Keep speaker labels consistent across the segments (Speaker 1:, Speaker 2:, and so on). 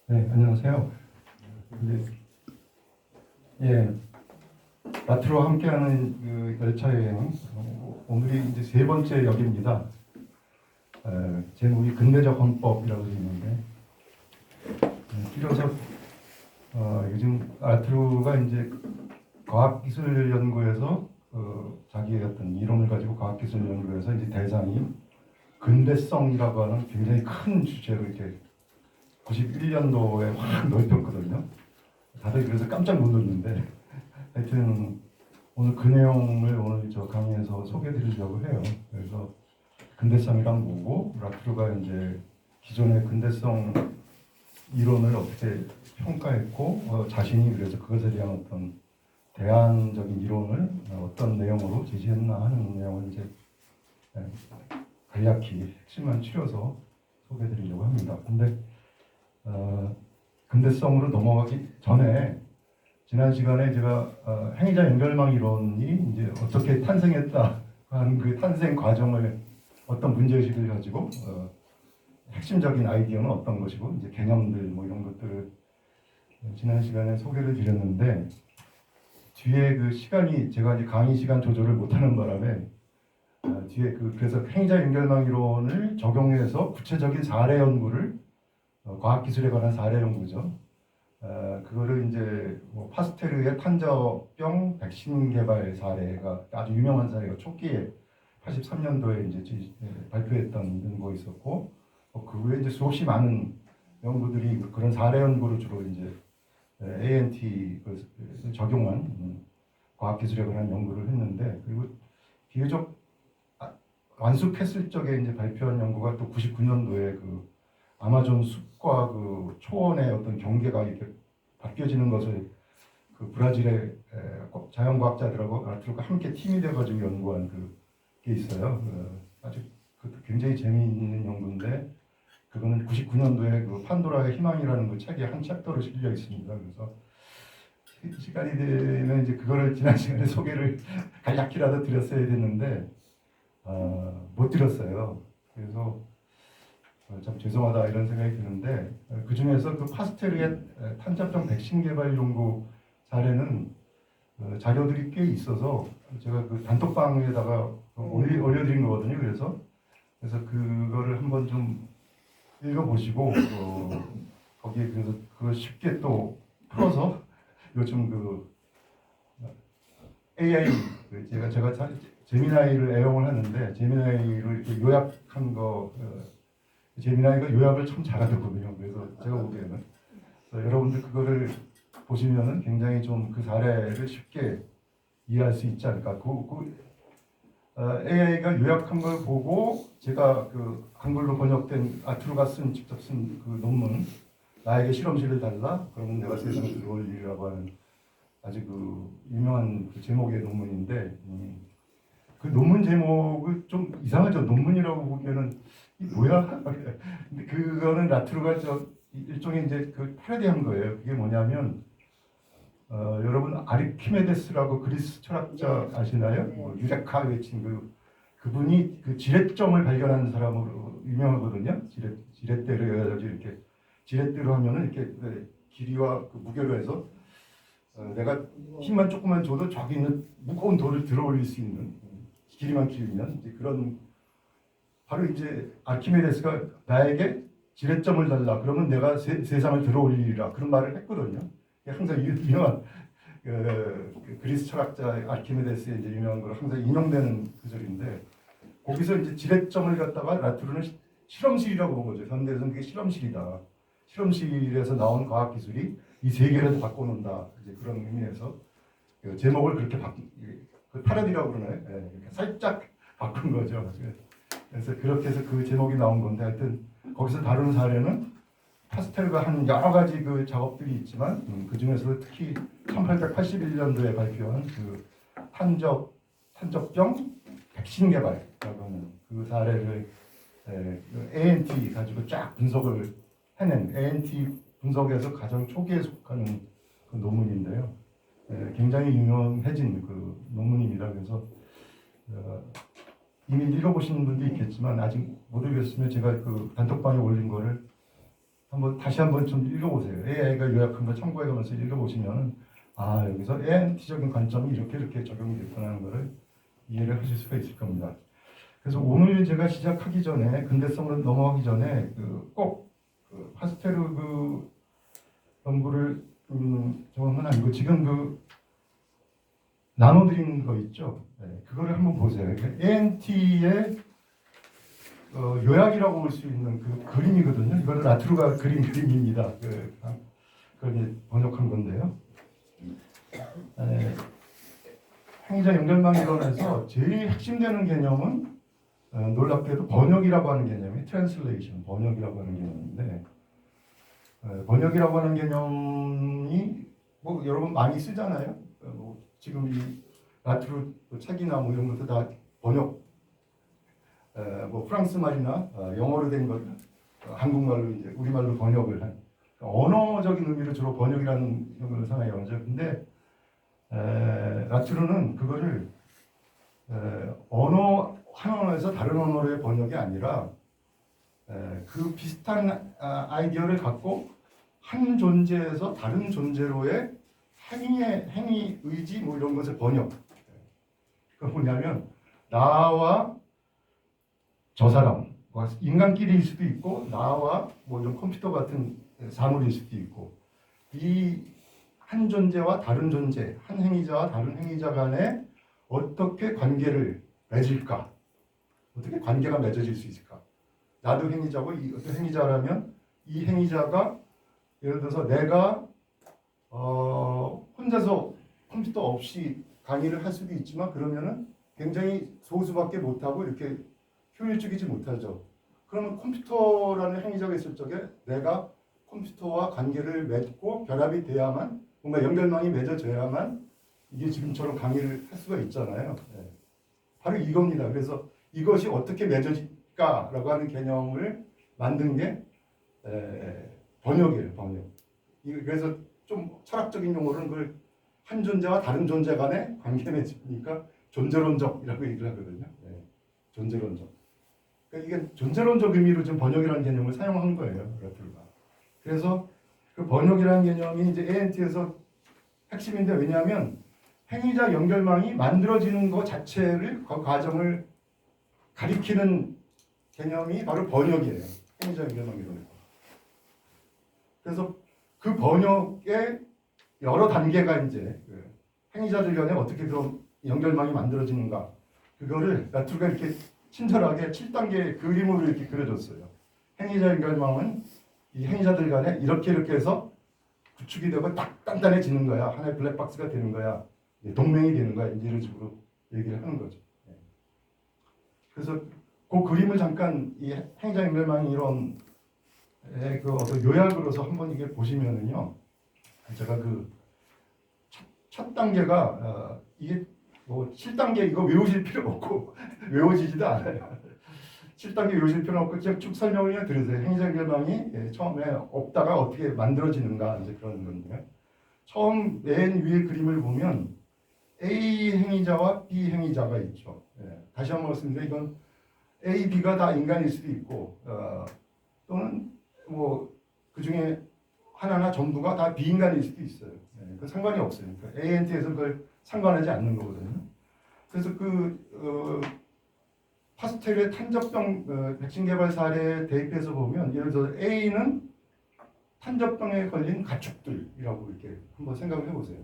Speaker 1: 네, 안녕하세요. 예, 나트로 함께하는 그 열차 여행, 오늘이 이제 세 번째 역입니다. 제목이 근대적 헌법이라고 되어 있는데, 줄여서 요즘 나트로가 이제 과학기술연구에서 자기의 어떤 이론을 가지고 과학기술연구에서 이제 대상이 근대성이라고 하는 굉장히 큰 주제로 이렇게 91년도에 확 넓혔거든요. 다들 그래서 깜짝 놀랐는데 하여튼 오늘 그 내용을 오늘 저 강의에서 소개해드리려고 해요. 그래서 근대성이란 뭐고, 라크루가 이제 기존의 근대성 이론을 어떻게 평가했고, 자신이 그래서 그것에 대한 어떤 대안적인 이론을 어떤 내용으로 제시했나 하는 내용을 이제 간략히 핵심만 추려서 소개해드리려고 합니다. 근데 근대성으로 넘어가기 전에 지난 시간에 제가 행위자 연결망 이론이 이제 어떻게 탄생했다 하는 그 탄생 과정을 어떤 문제의식을 가지고 핵심적인 아이디어는 어떤 것이고 이제 개념들 뭐 이런 것들을 지난 시간에 소개를 드렸는데 뒤에 그 시간이 제가 이제 강의 시간 조절을 못하는 바람에 뒤에 그래서 행위자 연결망 이론을 적용해서 구체적인 사례 연구를 과학기술에 관한 사례 연구죠. 그거를 이제 뭐 파스테르의 탄저병 백신 개발 사례가 아주 유명한 사례가 초기에 83년도에 이제 발표했던 연구가 있었고, 그 후에 이제 수없이 많은 연구들이 그런 사례 연구를 주로 이제 ANT 적용한 과학기술에 관한 연구를 했는데, 그리고 비교적 완숙했을 적에 이제 발표한 연구가 또 99년도에 그 아마존 숲과 그 초원의 어떤 경계가 이렇게 바뀌어지는 것을 그 브라질의 자연과학자들하고 아트루가 함께 팀이 돼가지고 연구한 그게 있어요. 아주 굉장히 재미있는 연구인데 그거는 99년도에 그 판도라의 희망이라는 그 책에 한 챕터로 실려 있습니다. 그래서 시간이 되면 이제 그거를 지난 시간에 소개를 간략히라도 드렸어야 됐는데 못 드렸어요. 그래서 참 죄송하다 이런 생각이 드는데 그 중에서 그 파스테르의 탄저병 백신 개발 연구 사례는 자료들이 꽤 있어서 제가 그 단톡방에다가 올려드린 거거든요. 그래서 그거를 한번 좀 읽어보시고 거기에 그래서 그걸 쉽게 또 풀어서 요즘 그 AI 제가 제미나이를 애용을 하는데 제미나이를 이렇게 요약한 거 제미나이가 요약을 참 잘하거든요. 그래서 제가 보기에는 여러분들 그거를 보시면은 굉장히 좀 그 사례를 쉽게 이해할 수 있지 않을까. AI가 요약한 걸 보고 제가 그 한글로 번역된 아트루가 직접 쓴 그 논문 나에게 실험실을 달라 그러면 내가 세상을 들어올리라고 하는 아주 그 유명한 그 제목의 논문인데 그 논문 제목을 좀 이상하죠. 논문이라고 보기에는 이 뭐야? 근데 그거는 라트루가 일종의 이제 그 패러디한 거예요. 그게 뭐냐면 여러분 아르키메데스라고 그리스 철학자 아시나요? 뭐 유레카 외친 그분이 그 지렛점을 발견한 사람으로 유명하거든요. 지렛대로 해가지고 이렇게 지렛대로 하면은 이렇게 길이와 그 무게로 해서 내가 힘만 조금만 줘도 저기 있는 무거운 돌을 들어올릴 수 있는 길이만 길면 이제 그런 바로 이제 아르키메데스가 나에게 지렛점을 달라 그러면 내가 세상을 들어올리리라 그런 말을 했거든요. 항상 유명한 그리스 철학자 아르키메데스의 이제 유명한 걸 항상 인용되는 구절인데 거기서 이제 지렛점을 갖다가 라투르는 실험실이라고 본 거죠. 현대에서는 그게 실험실이다. 실험실에서 나온 과학 기술이 이 세계를 바꿔놓는다. 이제 그런 의미에서 그 제목을 그렇게 그 패러디라고 그러나요? 네, 살짝 바꾼 거죠. 그래서 그렇게 해서 그 제목이 나온 건데 하여튼 거기서 다루는 사례는 파스텔과 한 여러 가지 그 작업들이 있지만 그 중에서도 특히 1881년도에 발표한 그 탄저병 백신 개발이라고 하는 그 사례를 ANT 가지고 쫙 분석을 해낸 ANT 분석에서 가장 초기에 속하는 그 논문인데요. 굉장히 유명해진 그 논문입니다. 그래서 이미 읽어보신 분도 있겠지만 아직 못 읽었으면 제가 그 단톡방에 올린 거를 다시 한번 좀 읽어보세요. AI가 요약한 거 참고해가면서 읽어보시면 여기서 ANT적인 관점이 이렇게 적용이 됐구나 하는 것을 이해를 하실 수가 있을 겁니다. 그래서 오늘 제가 시작하기 전에 근대성으로 넘어가기 전에 꼭 파스텔 연구를 저는 아니고 지금 나눠드리는 거 있죠. 네, 그거를 한번 보세요. ANT의 요약이라고 볼 수 있는 그림이거든요. 이거는 라트루가 그린 그림입니다. 그걸 이제 번역한 건데요. 행위자 연결망 이론에서 제일 핵심되는 개념은 놀랍게도 번역이라고 하는 개념이 translation, 번역이라고 하는 개념인데 번역이라고 하는 개념이 여러분 많이 쓰잖아요. 지금 이 라트루 책이나 이런 것도 다 번역, 프랑스 말이나 영어로 된 것, 한국말로 이제 우리말로 번역을 한 언어적인 의미로 주로 번역이라는 용어를 사용해요. 근데 라트루는 그거를 언어 한 언어에서 다른 언어로의 번역이 아니라 그 비슷한 아이디어를 갖고 한 존재에서 다른 존재로의 행위, 의지 이런 것을 번역. 그건 뭐냐면 나와 저 사람, 인간끼리일 수도 있고 나와 이런 컴퓨터 같은 사물일 수도 있고 이 한 존재와 다른 존재, 한 행위자와 다른 행위자 간에 어떻게 관계를 맺을까? 어떻게 관계가 맺어질 수 있을까? 나도 행위자고 어떤 행위자라면 이 행위자가 예를 들어서 내가 혼자서 컴퓨터 없이 강의를 할 수도 있지만 그러면은 굉장히 소수밖에 못하고 이렇게 효율적이지 못하죠. 그러면 컴퓨터라는 행위자가 있을 적에 내가 컴퓨터와 관계를 맺고 결합이 돼야만 뭔가 연결망이 맺어져야만 이게 지금처럼 강의를 할 수가 있잖아요. 네. 바로 이겁니다. 그래서 이것이 어떻게 맺어질까라고 하는 개념을 만든 게 번역이에요. 번역. 그래서 좀 철학적인 용어로는 그걸 한 존재와 다른 존재 간의 관계 맺으니까 존재론적이라고 얘기를 하거든요. 네. 존재론적. 그러니까 이게 존재론적 의미로 좀 번역이라는 개념을 사용한 거예요. 라트루가. 그래서 그 번역이라는 개념이 이제 ANT에서 핵심인데 왜냐하면 행위자 연결망이 만들어지는 것 자체를 그 과정을 가리키는 개념이 바로 번역이에요. 행위자 연결망 이론에서. 그래서 그 번역의 여러 단계가 이제 행위자들 간에 어떻게 그런 연결망이 만들어지는가 그거를 라트루가 이렇게 친절하게 7단계 그림으로 이렇게 그려줬어요. 행위자 연결망은 이 행위자들 간에 이렇게 해서 구축이 되고 딱 단단해지는 거야. 하나의 블랙박스가 되는 거야. 동맹이 되는 거야. 이런 식으로 얘기를 하는 거죠. 그래서 그 그림을 잠깐 이 행위자 연결망 이론의 어떤 요약으로서 한번 이게 보시면은요. 제가 첫 단계가 이게 7단계 이거 외우실 필요 없고 외워지지도 않아요. 7단계 외우실 필요 없고 그냥 쭉 설명을 그냥 들으세요. 행위자 연결망이 처음에 없다가 어떻게 만들어지는가 이제 그런 건데 처음 맨 위에 그림을 보면 A 행위자와 B 행위자가 있죠. 다시 한번 말씀드리면 이건 A, B가 다 인간일 수도 있고 또는 그 중에 하나나 전부가 다 비인간일 수도 있어요. 그 상관이 없어요. 그러니까 ANT에서 그걸 상관하지 않는 거거든요. 그래서 파스텔의 탄저병 백신 개발 사례 대입해서 보면 예를 들어 A는 탄저병에 걸린 가축들이라고 이렇게 한번 생각을 해보세요.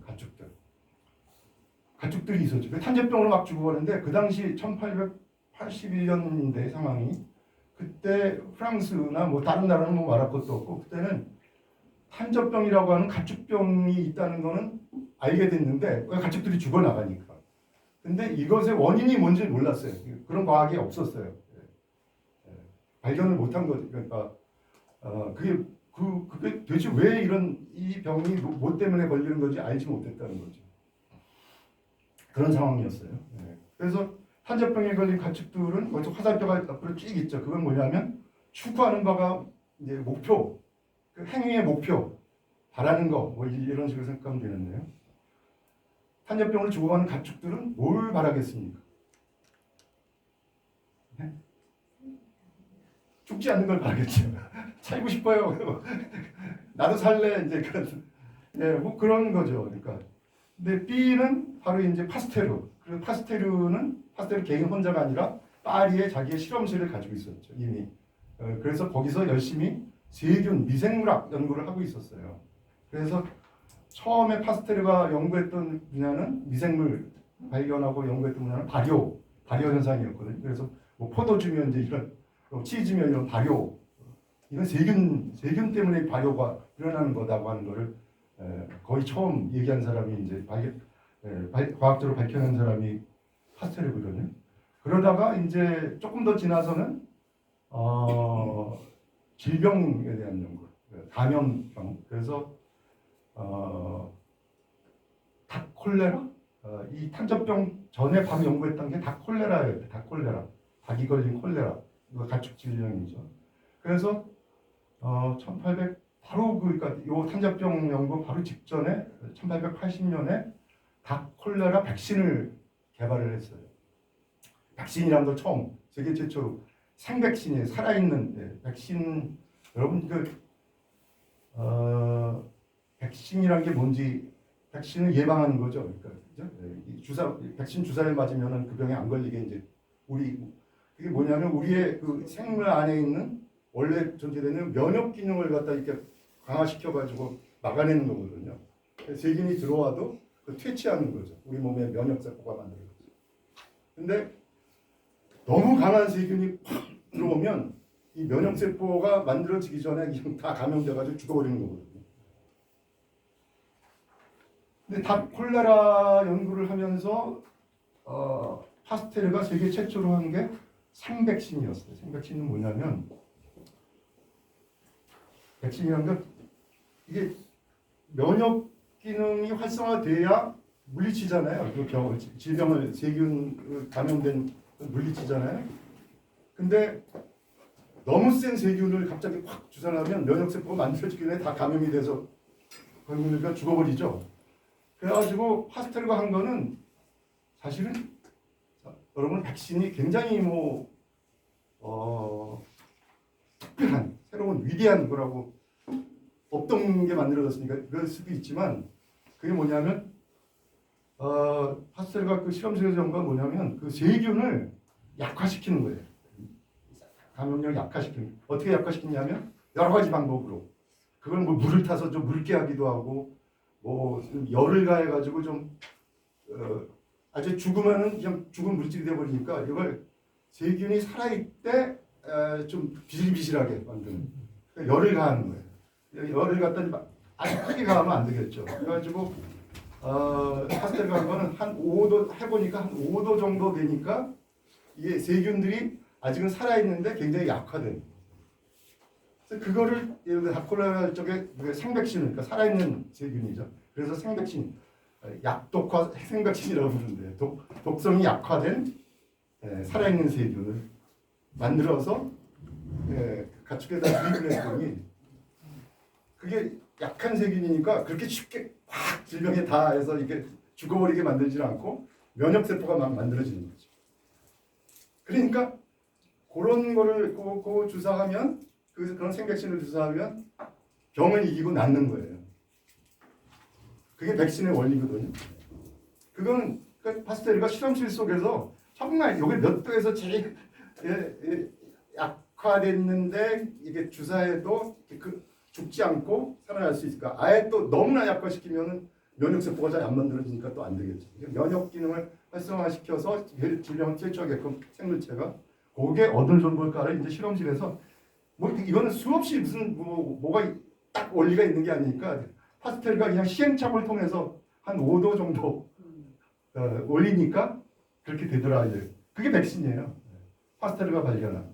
Speaker 1: 가축들이 있었죠. 탄저병으로 막 죽어가는데 그 당시 1881년대 상황이 그때 프랑스나 다른 나라는 말할 것도 없고 그때는 탄저병이라고 하는 가축병이 있다는 거는 알게 됐는데 가축들이 죽어나가니까. 근데 이것의 원인이 뭔지 몰랐어요. 그런 과학이 없었어요. 발견을 못한 거죠. 그러니까 그게 도대체 왜 이 병이 뭐 때문에 걸리는 건지 알지 못했다는 거죠. 그런 상황이었어요. 그래서 탄저병에 걸린 가축들은 화살표가 앞으로 쭉 있죠. 그건 뭐냐면 추구하는 바가 이제 목표, 그 행위의 목표, 바라는 거, 이런 식으로 생각하면 되는데요. 탄저병으로 죽어가는 가축들은 뭘 바라겠습니까? 네? 죽지 않는 걸 바라겠죠. 살고 싶어요. 나도 살래 이제 그런 뭐 그런 거죠. 그러니까 근데 B는 바로 이제 파스테르. 그리고 파스테르 개인 혼자가 아니라 파리에 자기의 실험실을 가지고 있었죠 이미. 그래서 거기서 열심히 세균 미생물학 연구를 하고 있었어요. 그래서 처음에 파스테르가 연구했던 분야는 미생물 발견하고 연구했던 분야는 발효 현상이었거든요. 그래서 뭐 포도주면 이제 이런 치즈면 이런 발효 이건 세균 때문에 발효가 일어나는 거다고 하는 거를 거의 처음 얘기한 사람이 이제 과학적으로 밝혀낸 사람이 파스테르거든요. 그러다가 이제 조금 더 지나서는 질병에 대한 연구, 감염병. 그래서 닭 콜레라? 이 탄저병 전에 바로 연구했던 게 닭 콜레라예요. 닭 콜레라. 닭이 걸린 콜레라. 이거 가축 질병이죠. 그래서 1800 바로 그러니까 요 탄저병 연구 바로 직전에 1880년에 닭 콜레라 백신을 개발을 했어요. 백신이란 걸 처음 세계 최초로 생백신이에요. 살아있는 백신. 여러분 백신이란 게 뭔지 백신을 예방하는 거죠. 그러니까 백신 주사를 맞으면은 그 병에 안 걸리게 이제 그게 뭐냐면 우리의 그 생물 안에 있는 원래 존재되는 면역 기능을 갖다 이렇게 강화시켜 가지고 막아내는 거거든요. 세균이 들어와도 그 퇴치하는 거죠. 우리 몸에 면역 세포가 만들어져요. 근데 너무 강한 세균이 팍 들어오면 이 면역 세포가 만들어지기 전에 그냥 다 감염돼 가지고 죽어버리는 거거든요. 근데 닭 콜레라 연구를 하면서 파스테르가 세계 최초로 한 게 생백신이었어요. 생백신은 뭐냐면 백신이라는 건 이게 면역 기능이 활성화돼야 물리치잖아요. 그 질병을 세균 감염된 물리치잖아요. 근데 너무 센 세균을 갑자기 확 주사하면 면역세포가 만들어지기 전에 다 감염이 돼서 그러니까 죽어버리죠. 그래가지고 파스텔과 한 거는 사실은 여러분 백신이 굉장히 특별한 새로운 위대한 거라고 없던 게 만들어졌으니까 그럴 수도 있지만 그게 뭐냐면 파스텔과 그 실험실에서 연구한 건 뭐냐면 그 세균을 약화시키는 거예요. 감염력을 약화시키는. 어떻게 약화시키냐면 여러 가지 방법으로. 그걸 뭐 물을 타서 좀 묽게 하기도 하고 뭐 열을 가해가지고 좀 아주 죽으면은 그냥 죽은 물질이 돼버리니까 이걸 세균이 살아있을 때 좀 비실비실하게 만드는. 그러니까 열을 가하는 거예요. 열을 갖다 아주 크게 가하면 안 되겠죠. 그래가지고 파스텔가 한 거는 한 5도 해보니까 한 5도 정도 되니까 이게 세균들이 아직은 살아있는데 굉장히 약화된. 그래서 그거를 예를 들어 닭콜레라 쪽에 생백신, 그러니까 살아있는 세균이죠. 그래서 생백신, 약독화 생백신이라고 부르는데 독성이 약화된 살아있는 세균을 만들어서 가축에다 주입을 했더니 그게 약한 세균이니까 그렇게 쉽게 확 질병에 다 해서 이렇게 죽어버리게 만들지 않고 면역세포가 막 만들어지는 거죠. 그러니까 그런 거를 그 주사하면 그런 생백신을 주사하면 병을 이기고 낫는 거예요. 그게 백신의 원리거든요. 그건 그러니까 파스테르가 실험실 속에서 정말 여기 몇 도에서 제일 약화됐는데 이게 주사해도 죽지 않고 살아날 수 있을까? 아예 또 너무나 약화시키면은 면역세포가 잘 안 만들어지니까 또 안 되겠죠. 면역 기능을 활성화시켜서 질병을 퇴치하게끔 생물체가 그게 어느 정도일까를 이제 실험실에서 뭐 이거는 수없이 무슨 뭐가 딱 원리가 있는 게 아니니까 파스텔가 그냥 시행착오를 통해서 한 5도 정도 올리니까 그렇게 되더라. 이제 그게 백신이에요. 파스텔가 발견한.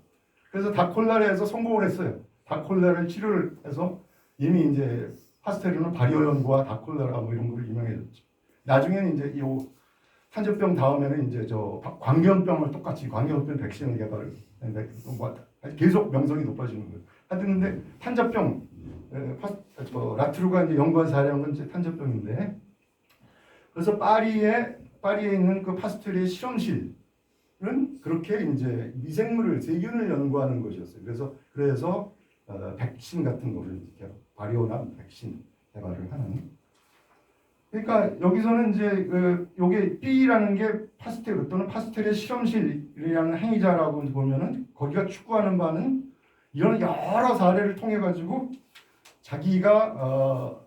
Speaker 1: 그래서 닭콜레라에서 성공을 했어요. 닭콜레라를 치료를 해서 이미 이제 파스텔은 발효 연구와 닭콜레라 뭐 이런 걸로 유명해졌죠. 나중에는 이제 이 탄저병 다음에는 이제 광견병을 똑같이 광견병 백신을 개발을 계속 명성이 높아지는 거예요. 하여튼 근데 탄저병 라트루가 이제 연구한 사례한 건 이제 탄저병인데 그래서 파리에 있는 그 파스텔의 실험실은 그렇게 이제 미생물을 세균을 연구하는 것이었어요. 그래서 백신 같은 거를 이렇게 발효나 백신 개발을 하는. 그러니까 여기서는 이제 요게 B라는 게 파스텔 또는 파스텔의 실험실이라는 행위자라고 보면은 거기가 추구하는 바는 이런 여러 사례를 통해 가지고 자기가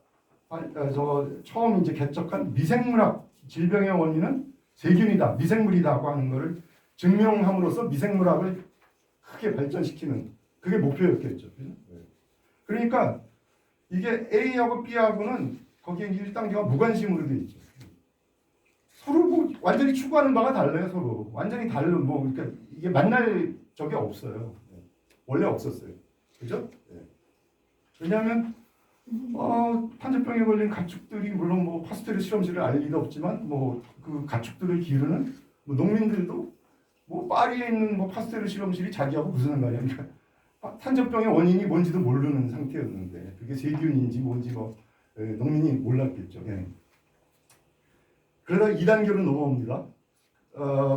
Speaker 1: 처음 이제 개척한 미생물학 질병의 원인은 세균이다, 미생물이다고 하는 것을 증명함으로써 미생물학을 크게 발전시키는 그게 목표였겠죠. 그러니까 이게 A하고 B하고는 거기에 1단계가 무관심으로 되어 있죠. 서로 뭐 완전히 추구하는 바가 달라요. 서로 완전히 다른 뭐 그러니까 이게 만날 적이 없어요. 원래 없었어요. 그죠? 왜냐하면 탄저병에 걸린 가축들이 물론 뭐 파스텔 실험실을 알 리도 없지만 뭐 그 가축들을 기르는 뭐 농민들도 뭐 파리에 있는 뭐 파스텔 실험실이 자기하고 무슨 상관이야. 그러니까 탄저병의 원인이 뭔지도 모르는 상태였는데 그게 세균인지 뭔지 뭐 농민이 몰랐겠죠. 그러다 2단계로 넘어옵니다.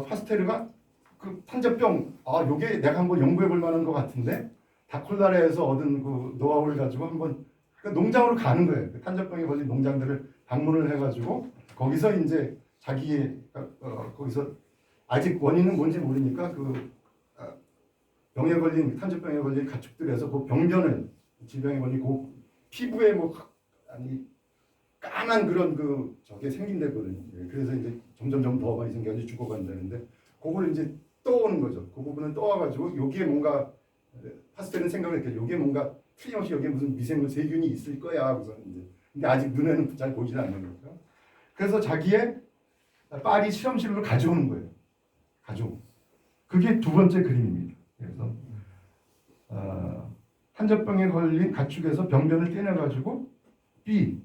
Speaker 1: 파스테르가 그 탄저병 요게 내가 한번 연구해 볼 만한 것 같은데 다콜라레에서 얻은 그 노하우를 가지고 한번 그러니까 농장으로 가는 거예요. 그 탄저병에 걸린 농장들을 방문을 해가지고 거기서 이제 자기의 거기서 아직 원인은 뭔지 모르니까 그 병에 걸린 탄저병에 걸린 가축들에서 그 병변을 질병에 걸린 그 피부에 뭐 아니 까만 그런 그 저게 생긴다거든요. 그래서 이제 점점점 더 많이 생겨서 죽어간다는데 그걸 이제 떠오는 거죠. 그 부분을 떠와가지고 여기에 뭔가 파스텔은 생각을 했겠죠. 여기에 뭔가 틀림없이 여기에 무슨 미생물 세균이 있을 거야 하고서 이제 근데 아직 눈에는 잘 보이지 않는 거니까. 그래서 자기의 파리 실험실로 가져오는 거예요. 가져오. 그게 두 번째 그림입니다. 그래서 탄저병에 걸린 가축에서 병변을 떼내가지고 B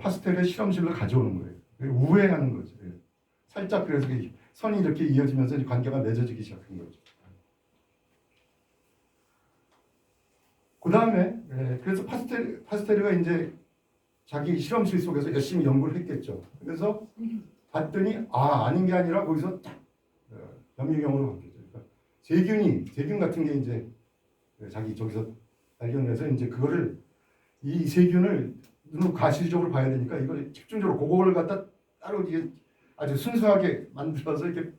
Speaker 1: 파스텔의 실험실로 가져오는 거예요. 우회하는 거죠. 살짝 그래서 선이 이렇게 이어지면서 관계가 맺어지기 시작한 거죠. 그 다음에 그래서 파스텔가 이제 자기 실험실 속에서 열심히 연구를 했겠죠. 그래서 봤더니 아닌 게 아니라 거기서 딱 현미경으로 바뀌었죠. 그러니까 세균 같은 게 이제 자기 저기서 발견해서 이제 그거를 이 세균을 눈으로 가시적으로 봐야 되니까 이걸 집중적으로 그거를 갖다 따로 이게 아주 순수하게 만들어서 이렇게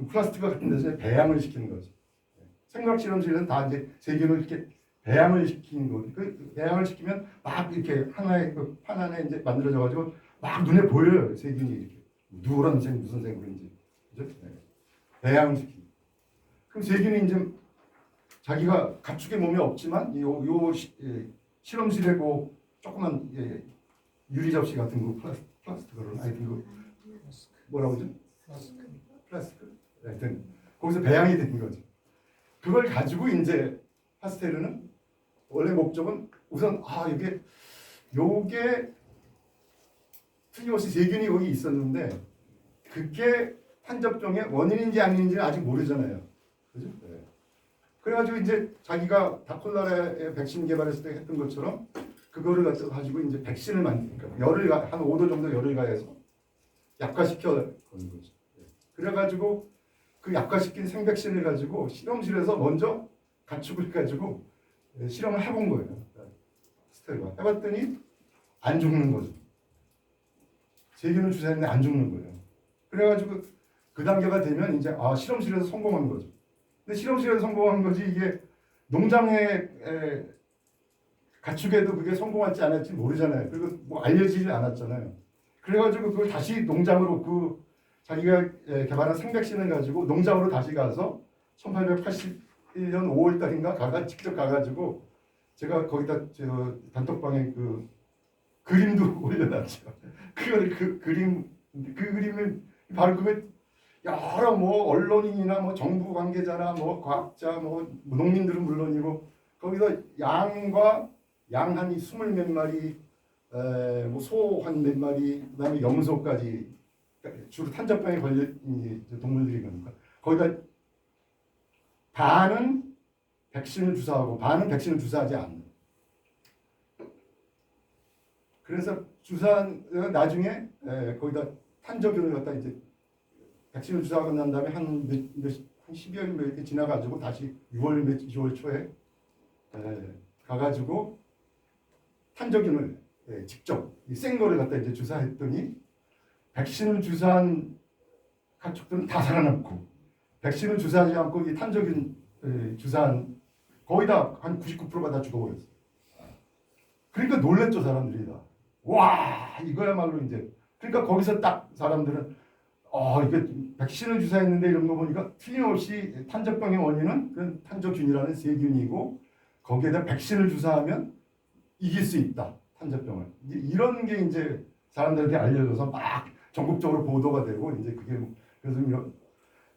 Speaker 1: 플라스틱 같은 데서 배양을 시키는 거죠. 생각 실험실은 다 이제 세균을 이렇게 배양을 시키는 거. 그 배양을 시키면 막 이렇게 하나의 그 판 안에 이제 만들어져 가지고 막 눈에 보여요. 세균이 이렇게 누런색 무슨 색으로인지. 그죠? 배양을 시키고. 그럼 세균이 이제 자기가 가축의 몸에 없지만 실험실에 그 조그만 유리 접시 같은 거 플라스틱으로 하여튼 그 뭐라고 하죠? 플라스틱 하여튼 거기서 배양이 된 거죠. 그걸 가지고 이제 파스텔르는 원래 목적은 우선 요게 틀림없이 세균이 거기 있었는데 그게 탄저병의 원인인지 아닌지는 아직 모르잖아요. 그죠? 네. 그래가지고 이제 자기가 다콜라레 백신 개발했을 때 했던 것처럼 그거를 가지고 이제 백신을 만드니까 열을 한 5도 정도 열을 가해서 약화시켜 거는 거죠. 그래가지고 그 약화시킨 생백신을 가지고 실험실에서 먼저 가축을 가지고 실험을 해본 거예요. 스텔과 해봤더니 안 죽는 거죠. 세균을 주사했는데 안 죽는 거예요. 그래가지고 그 단계가 되면 이제 실험실에서 성공한 거죠. 근데 실험실에서 성공한 거지 이게 농장에 가축에도 그게 성공할지 안 할지 모르잖아요. 그리고 뭐 알려지지 않았잖아요. 그래가지고 그걸 다시 농장으로 그 자기가 개발한 생백신을 가지고 농장으로 다시 가서 1881년 5월 달인가 직접 가가지고 제가 거기다 단톡방에 그 그림도 올려놨죠. 그 그림을 바로 그게 여러 뭐 언론인이나 뭐 정부 관계자나 뭐 과학자 뭐 농민들은 물론이고 거기서 양 한 20몇 마리 뭐 소 한 몇 마리 그다음에 염소까지 주로 탄저병에 걸린 동물들이 그러니까 거기다 반은 백신을 주사하고 반은 백신을 주사하지 않는. 그래서 주사한 나중에 거기다 탄저균을 갖다 이제 백신을 주사하고 난 다음에 한 12월 몇 이렇게 지나가지고 다시 6월 초에 가가지고 탄저균을 직접 생 거를 갖다 이제 주사했더니 백신을 주사한 가축들은 다 살아남고 백신을 주사하지 않고 이 탄저균 주사한 거의 다 한 99%가 다 죽어버렸어요. 그러니까 놀랬죠 사람들이 다. 와 이거야말로 이제 그러니까 거기서 딱 사람들은 이게 백신을 주사했는데 이런 거 보니까 틀림없이 탄저병의 원인은 그 탄저균이라는 세균이고 거기에다 백신을 주사하면 이길 수 있다 탄저병을. 이런 게 이제 사람들한테 알려져서 막 전국적으로 보도가 되고 이제 그게 그래서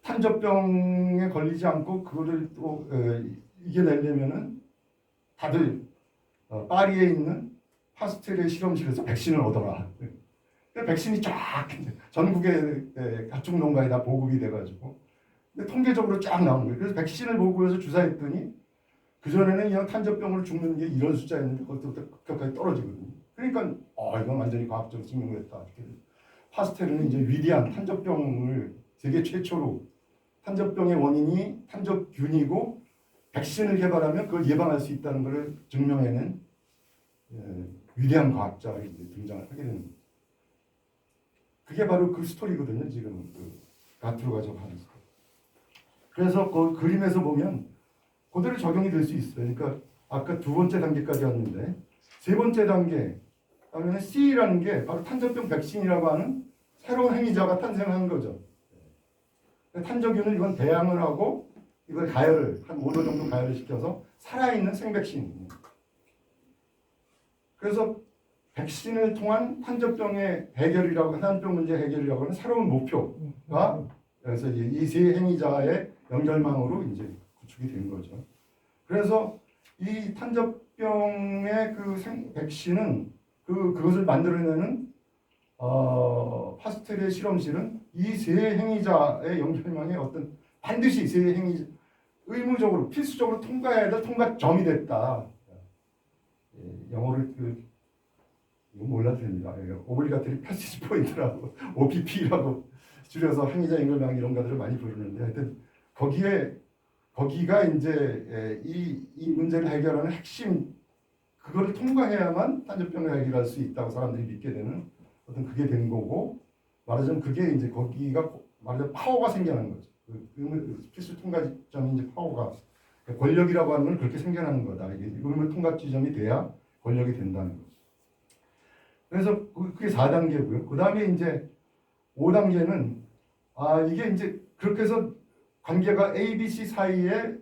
Speaker 1: 탄저병에 걸리지 않고 그거를 또 이겨내려면은 다들 파리에 있는 파스텔의 실험실에서 백신을 얻어라. 백신이 쫙 전국의 가축 농가에 다 보급이 돼가지고 통계적으로 쫙 나오는 거예요. 그래서 백신을 보고해서 주사했더니 그 전에는 그냥 탄저병으로 죽는 게 이런 숫자였는데 그것부터 급격하게 떨어지거든요. 그러니까 이건 완전히 과학적으로 증명됐다. 파스텔은 이제 위대한 탄저병을 세계 최초로 탄저병의 원인이 탄저균이고 백신을 개발하면 그걸 예방할 수 있다는 것을 증명해낸 위대한 과학자가 이제 등장을 하게 되는 거죠. 그게 바로 그 스토리거든요. 지금 그 가트로 가족 하는 스토리. 그래서 그 그림에서 보면 그대로 적용이 될 수 있어요. 그러니까 아까 두 번째 단계까지 왔는데 세 번째 단계 하면 C라는 게 바로 탄저병 백신이라고 하는 새로운 행위자가 탄생한 거죠. 탄저균을 이건 배양을 하고 이걸 가열을 한 5도 정도 가열을 시켜서 살아있는 생백신. 그래서 백신을 통한 탄저병의 해결이라고 탄저병 문제 해결이라고 하는 새로운 목표가 그래서 이 세 행위자의 연결망으로 이제 구축이 된 거죠. 그래서 이 탄저병의 그 백신은 그것을 만들어내는 파스텔의 실험실은 이 세 행위자의 연결망에 어떤 반드시 세 행위 의무적으로 필수적으로 통과해야 될 통과점이 됐다. 영어를 이거 몰라도 됩니다. 오블리가토리 패시지 포인트라고 OPP라고 줄여서 행위자 연결망 이런 것들을 많이 부르는데 하여튼 거기가 이제 이 문제를 해결하는 핵심 그거를 통과해야만 탄저병을 해결할 수 있다고 사람들이 믿게 되는 어떤 그게 된 거고 말하자면 그게 이제 거기가 말하자면 파워가 생겨나는 거죠. 필수 통과점이 이제 파워가 권력이라고 하는 건 그렇게 생겨나는 거다. 이게 의무 통과 지점이 돼야 권력이 된다는 거죠. 그래서 그게 4단계고요. 그 다음에 이제 5단계는 이게 이제 그렇게 해서 관계가 A, B, C 사이에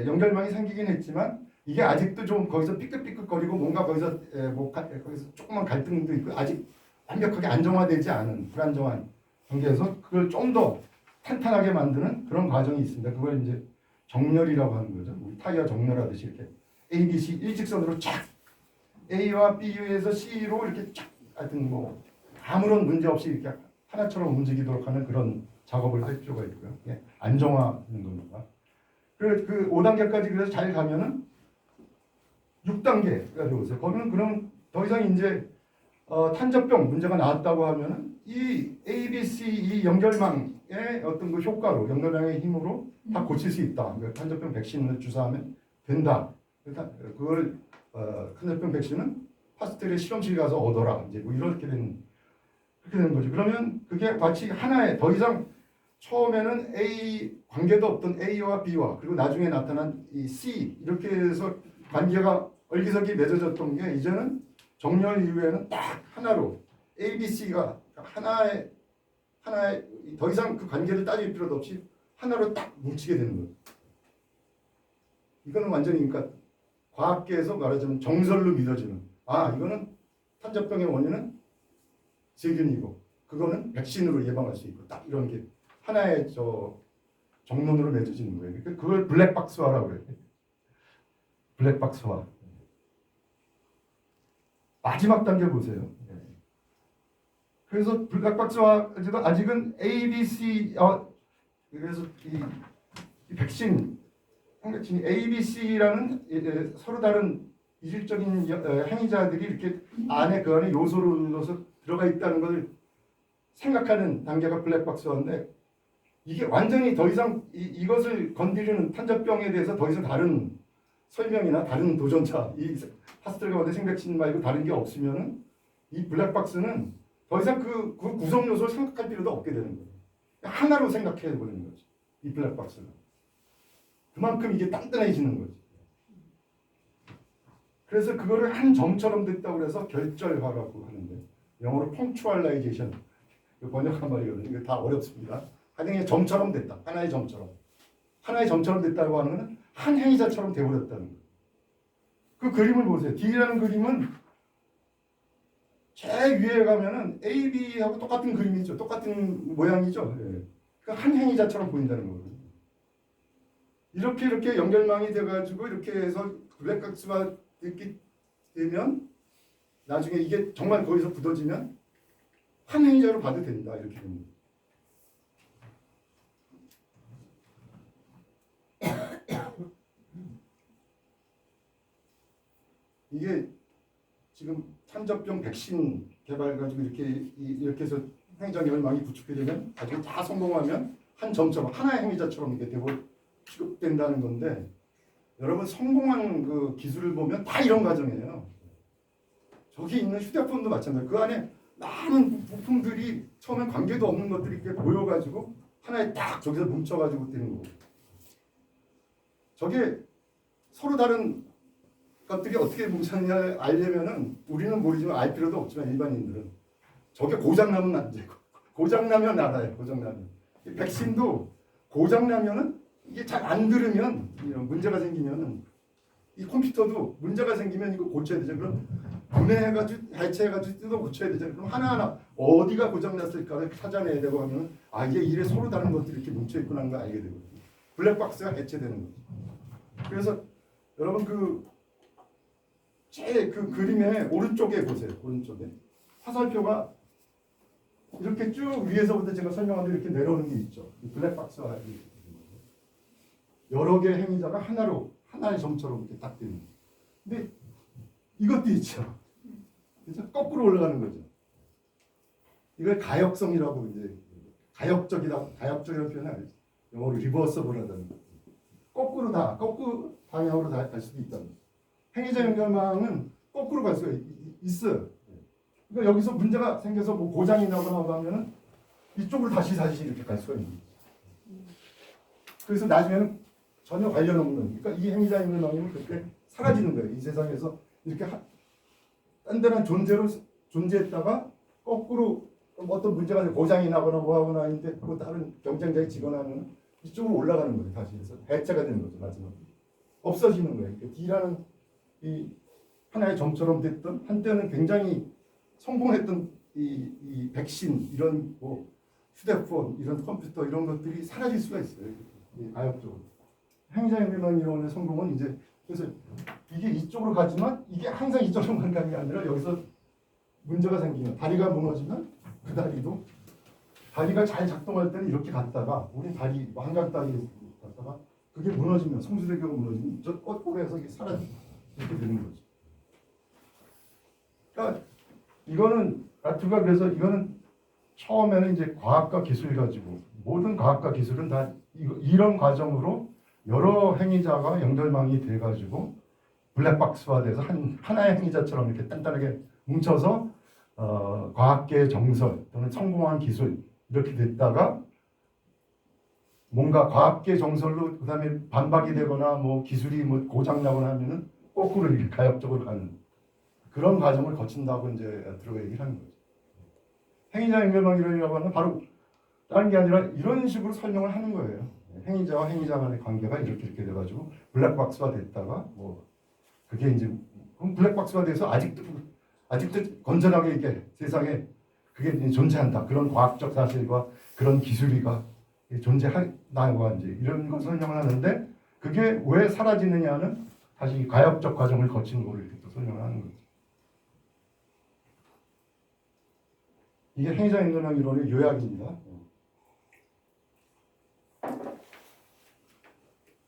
Speaker 1: 연결망이 생기긴 했지만 이게 아직도 좀 거기서 삐끗삐끗거리고 뭔가 거기서 거기서 조그만 갈등도 있고 아직 완벽하게 안정화되지 않은 불안정한 관계에서 그걸 좀 더 탄탄하게 만드는 그런 과정이 있습니다. 그걸 이제 정렬이라고 하는 거죠. 우리 타이어 정렬하듯이 이렇게 A, B, C 일직선으로 쫙 A와 B에서 C로 이렇게 쫙 하여튼 뭐 아무런 문제 없이 이렇게 하나처럼 움직이도록 하는 그런 작업을 할 필요가 있고요. 안정화하는 겁니다. 그 5단계까지 그래서 잘 가면은 6단계가 되어서 거기는 그럼 더 이상 이제 탄저병 문제가 나왔다고 하면은 이 A, B, C 이 연결망의 어떤 그 효과로 연결망의 힘으로 다 고칠 수 있다. 탄저병 백신을 주사하면 된다. 그걸 탄저병 백신은 파스텔의 실험실 가서 얻어라. 이제 뭐 이렇게 되는 거죠. 그러면 그게 마치 하나의 더 이상 처음에는 A 관계도 없던 A와 B와 그리고 나중에 나타난 이 C 이렇게 해서 관계가 얼기설기 맺어졌던 게 이제는 정렬 이후에는 딱 하나로 A, B, C가 하나의 더 이상 그 관계를 따질 필요도 없이 하나로 딱 뭉치게 되는 거예요. 이거는 완전히 그러니까 과학계에서 말하자면 정설로 믿어지는 이거는 탄저병의 원인은 세균이고 그거는 백신으로 예방할 수 있고 딱 이런 게 하나의 정론으로 맺어지는 거예요. 그러니까 그걸 블랙박스화라고 그래요. 블랙박스화. 마지막 단계 보세요. 그래서 블랙박스화 아직은 A, B, C 그래서 이 백신이 A, B, C라는 서로 다른 이질적인 행위자들이 이렇게 그 안에 요소로서 들어가 있다는 것을 생각하는 단계가 블랙박스화인데 이게 완전히 더 이상 이것을 건드리는 탄저병에 대해서 더 이상 다른 설명이나 다른 도전자, 이 파스텔가운데 생백신 말고 다른 게 없으면은 이 블랙박스는 더 이상 그 구성 요소를 생각할 필요도 없게 되는 거예요. 하나로 생각해 버리는 거죠. 이 블랙박스는. 그만큼 이게 단단해지는 거죠. 그래서 그거를 한 점처럼 됐다고 해서 결절화라고 하는데 영어로 펑추얼라이제이션 번역한 말이거든요. 이거 다 어렵습니다. 하나의 점처럼 됐다. 하나의 점처럼. 하나의 점처럼 됐다고 하는 것은 한 행위자처럼 되어버렸다는 거예요. 그 그림을 보세요. D라는 그림은 제일 위에 가면은 A, B하고 똑같은 그림이죠. 똑같은 모양이죠. 예. 그러니까 한 행위자처럼 보인다는 거거든요. 이렇게 연결망이 돼가지고 이렇게 해서 블랙박스가 이렇게 되면 나중에 이게 정말 거기서 굳어지면 한 행위자로 봐도 된다. 이렇게 됩니다. 이게 지금 산접병 백신 개발 가지고 이렇게 해서 행위자결망이 구축되면 나중에 다 성공하면 한 점처럼 하나의 행위자처럼 이렇게 되고 취급된다는 건데 여러분 성공한 그 기술을 보면 다 이런 과정이에요. 저기 있는 휴대폰도 마찬가지예요. 그 안에 많은 부품들이 처음엔 관계도 없는 것들이 이렇게 보여가지고 하나에 딱 저기서 뭉쳐가지고 되는 거고. 저게 서로 다른 것들이 어떻게 뭉쳤냐 알려면은 우리는 모르지만 알 필요도 없지만 일반인들은 저게 고장나면 안 되고 고장나면 알아요. 고장나면. 백신도 고장나면은 이게 잘 안 들으면 문제가 생기면은 이 컴퓨터도 문제가 생기면 이거 고쳐야 되죠. 그럼 분해해가지고 해체해가지고 뜯어 고쳐야 되잖아요. 그럼 하나하나 어디가 고장났을까를 찾아내야 되고 하면 이게 이래 서로 다른 것들이 이렇게 뭉쳐있구나 하는 걸 알게 되거든요. 블랙박스가 해체되는 거죠. 그래서 여러분 그 그림의 오른쪽에 보세요. 오른쪽에 화살표가 이렇게 쭉 위에서부터 제가 설명한 대로 이렇게 내려오는 게 있죠. 블랙박스가 여러 개의 행위자가 하나의 점처럼 이렇게 딱 되는 거예요. 근데 이것도 있죠. 그래서 거꾸로 올라가는 거죠. 이걸 가역성이라고 이제 가역적이라는 표현을 알죠. 영어로 리버서블하다는 거. 거꾸로 방향으로 다 갈 수도 있다는 거죠. 행위자 연결망은 거꾸로 갈 수가 있어요. 그러니까 여기서 문제가 생겨서 뭐 고장이 나거나 하면은 이쪽으로 다시 이렇게 갈 수가 있는 거죠. 그래서 나중에는 전혀 관련 없는, 그러니까 이 행위자 연결망이면 그렇게 사라지는 거예요. 이 세상에서 이렇게 단단한 존재로 존재했다가 거꾸로 어떤 문제가 고장이 나거나 뭐하거나 하는데 또 다른 경쟁자에 지거나 하면 이쪽으로 올라가는 거예요. 다시 해서 해체가 되는 거죠. 마지막에 없어지는 거예요. 그러니까 D라는 이 하나의 점처럼 됐던 한때는 굉장히 성공했던 이 백신 이런 뭐 휴대폰 이런 컴퓨터 이런 것들이 사라질 수가 있어요. 가역적으로 행위자 연결망 이론의 성공은 이제 그래서 이게 이쪽으로 가지만 이게 항상 이쪽으로 가는 게 아니라 여기서 문제가 생기면 다리가 무너지면 그 다리가 잘 작동할 때는 이렇게 갔다가 우리 다리 한강다리 갔다가 그게 무너지면 성수대교가 무너지면 저 거꾸로해서 이게 사라지고 이렇게 되는 거죠. 그러니까 이거는 라투가 그래서 이거는 처음에는 이제 과학과 기술 가지고 모든 과학과 기술은 다 이런 과정으로 여러 행위자가 연결망이 돼가지고 블랙박스화돼서 하나의 행위자처럼 이렇게 단단하게 뭉쳐서 과학계의 정설 또는 성공한 기술 이렇게 됐다가 뭔가 과학계 정설로 그다음에 반박이 되거나 뭐 기술이 뭐 고장나거나 하면은 거꾸로 이렇게 가역적으로 가는 그런 과정을 거친다고 이제 들어가 얘기를 하는 거죠. 행위자 연결망 이론이라고 하는 건 바로 다른 게 아니라 이런 식으로 설명을 하는 거예요. 행위자와 행위자 간의 관계가 이렇게 돼가지고 블랙박스화 됐다가 뭐 그게 이제 그럼 블랙박스화 돼서 아직도 건전하게 이게 세상에 그게 존재한다. 그런 과학적 사실과 그런 기술이가 존재한다고 이제 이런 걸 설명을 하는데 그게 왜 사라지느냐는 다시 가역적 과정을 거치는 거를 이렇게 또 설명을 하는 거죠. 이게 행위자 연결망 이론의 요약입니다.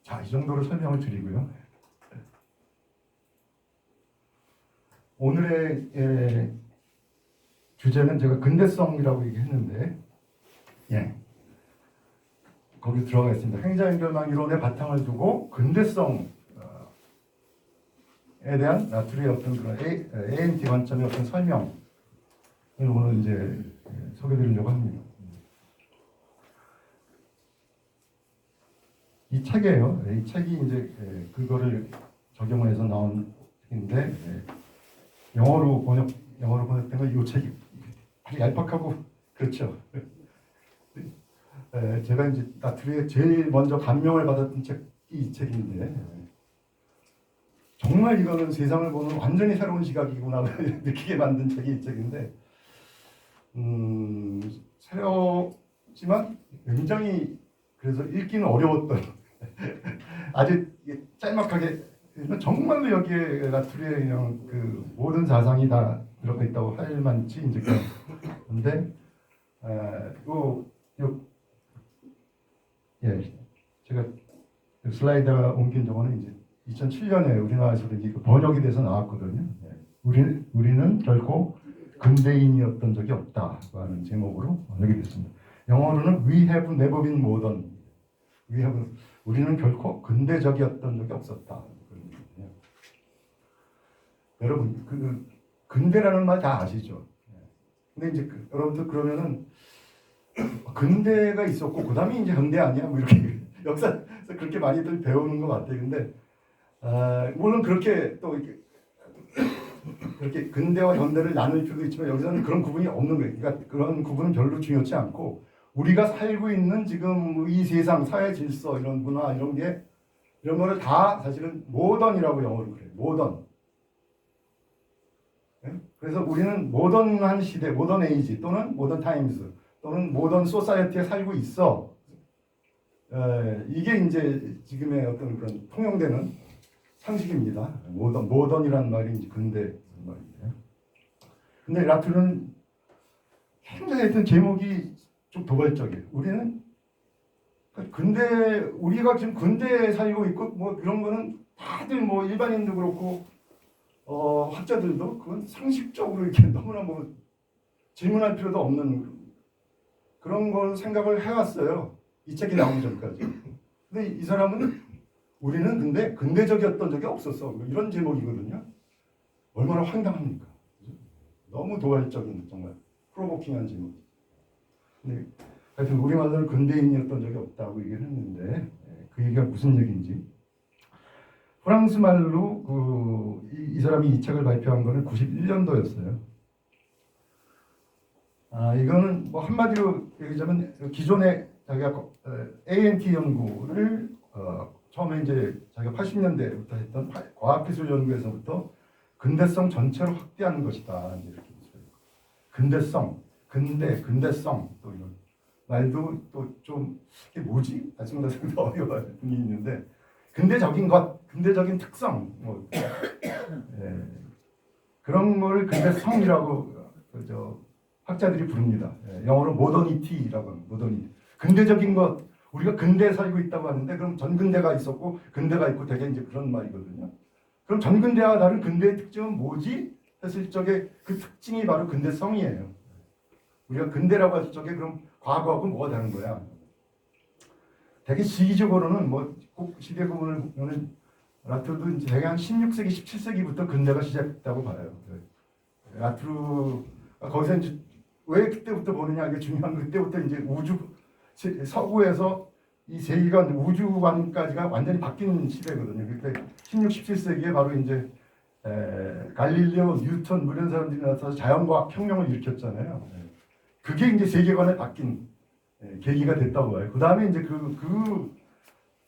Speaker 1: 자, 이 정도로 설명을 드리고요. 오늘의 주제는 제가 근대성이라고 얘기했는데, 거기 들어가겠습니다. 행위자 연결망 이론의 바탕을 두고 근대성 대한 라투르의 어떤 그런 ANT 관점의 어떤 설명을 오늘 이제 소개드리려고 합니다. 이 책이에요. 이 책이 이제 그거를 적용을 해서 나온 책인데 영어로 번역된 건 이 책이 아주 얄팍하고 그렇죠. 제가 이제 라투르에 제일 먼저 감명을 받았던 책이 이 책인데 정말 이거는 세상을 보는 완전히 새로운 시각이구나 느끼게 만든 책이 이 책인데 새롭지만 굉장히 그래서 읽기는 어려웠던 아주 짤막하게 정말로 여기에 라투르의 그냥 그 모든 사상이 다 들어가 있다고 할 만치 이제 그런데 제가 슬라이드가 옮긴 저거는 이제 2007년에 우리나라에서도 이게 번역이 돼서 나왔거든요. 우리는 결코 근대인이었던 적이 없다고 하는 제목으로 번역이 됐습니다. 영어로는 We have never been modern. 우리는 결코 근대적이었던 적이 없었다. 여러분 그 근대라는 말 다 아시죠? 근데 이제 여러분들 그러면은 근대가 있었고 그다음에 이제 현대 아니야? 뭐 이렇게 역사에서 그렇게 많이들 배우는 것 같아요. 근데 물론 그렇게 또 이렇게 근대와 현대를 나눌 필요도 있지만 여기서는 그런 구분이 없는 거예요. 그러니까 그런 구분은 별로 중요치 않고 우리가 살고 있는 지금 이 세상 사회 질서 이런 문화 이런 거를 다 사실은 모던이라고 영어로 그래요. 모던. 그래서 우리는 모던한 시대, 모던 에이지 또는 모던 타임스 또는 모던 소사이어티에 살고 있어. 이게 이제 지금의 어떤 그런 통용되는 상식입니다. 모던이라는 말이 이제 근대 말인데. 근데 라투르는 굉장히 하여튼 제목이 좀 도발적이에요. 우리가 지금 근대에 살고 있고 뭐 그런 거는 다들 뭐 일반인도 그렇고 학자들도 그건 상식적으로 이렇게 너무나 뭐 질문할 필요도 없는 그런 걸 생각을 해왔어요. 이 책이 나오기 전까지. 근데 이 사람은 우리는 근데 근대적이었던 적이 없었어. 이런 제목이거든요. 얼마나 황당합니까? 너무 도발적인 정말 프로보킹한 제목. 근데 하여튼 우리말로는 근대인이었던 적이 없다고 얘기를 했는데 그 얘기가 무슨 얘기인지. 프랑스 말로 이 사람이 이 책을 발표한 거는 91년도였어요. 이거는 뭐 한마디로 얘기하자면 기존에 자기가 ANT 연구를 처음에 이제 자기가 80년대부터 했던 과학기술 연구에서부터 근대성 전체로 확대하는 것이다. 이렇게 근대성, 근대성 또 이런 말도 또 좀 이게 뭐지? 말씀하셔도 어려워하는 분이 있는데 근대적인 것, 근대적인 특성 뭐 그런 거를 근대성이라고 학자들이 부릅니다. 영어로 모더니티라고 합니다. 모더니티. 근대적인 것, 우리가 근대에 살고 있다고 하는데 그럼 전근대가 있었고 근대가 있고 되게 이제 그런 말이거든요. 그럼 전근대와 다른 근대의 특징은 뭐지? 했을 적에 그 특징이 바로 근대성이에요. 우리가 근대라고 했을 적에 그럼 과거하고 뭐가 다른 거야? 되게 시기적으로는 뭐 꼭 시대 구분을 보면 라투르도 이제 대개 한 16세기, 17세기부터 근대가 시작했다고 봐요. 라투르 거기서 이제 왜 그때부터 보느냐 이게 중요한 거 그때부터 이제 우주 서구에서 이 세계관 우주관까지가 완전히 바뀐 시대거든요. 그때 16, 17세기에 바로 이제 갈릴레오, 뉴턴 이런 사람들이 나타나서 자연과학 혁명을 일으켰잖아요. 그게 이제 세계관에 바뀐 계기가 됐다고 봐요. 그 다음에 이제 그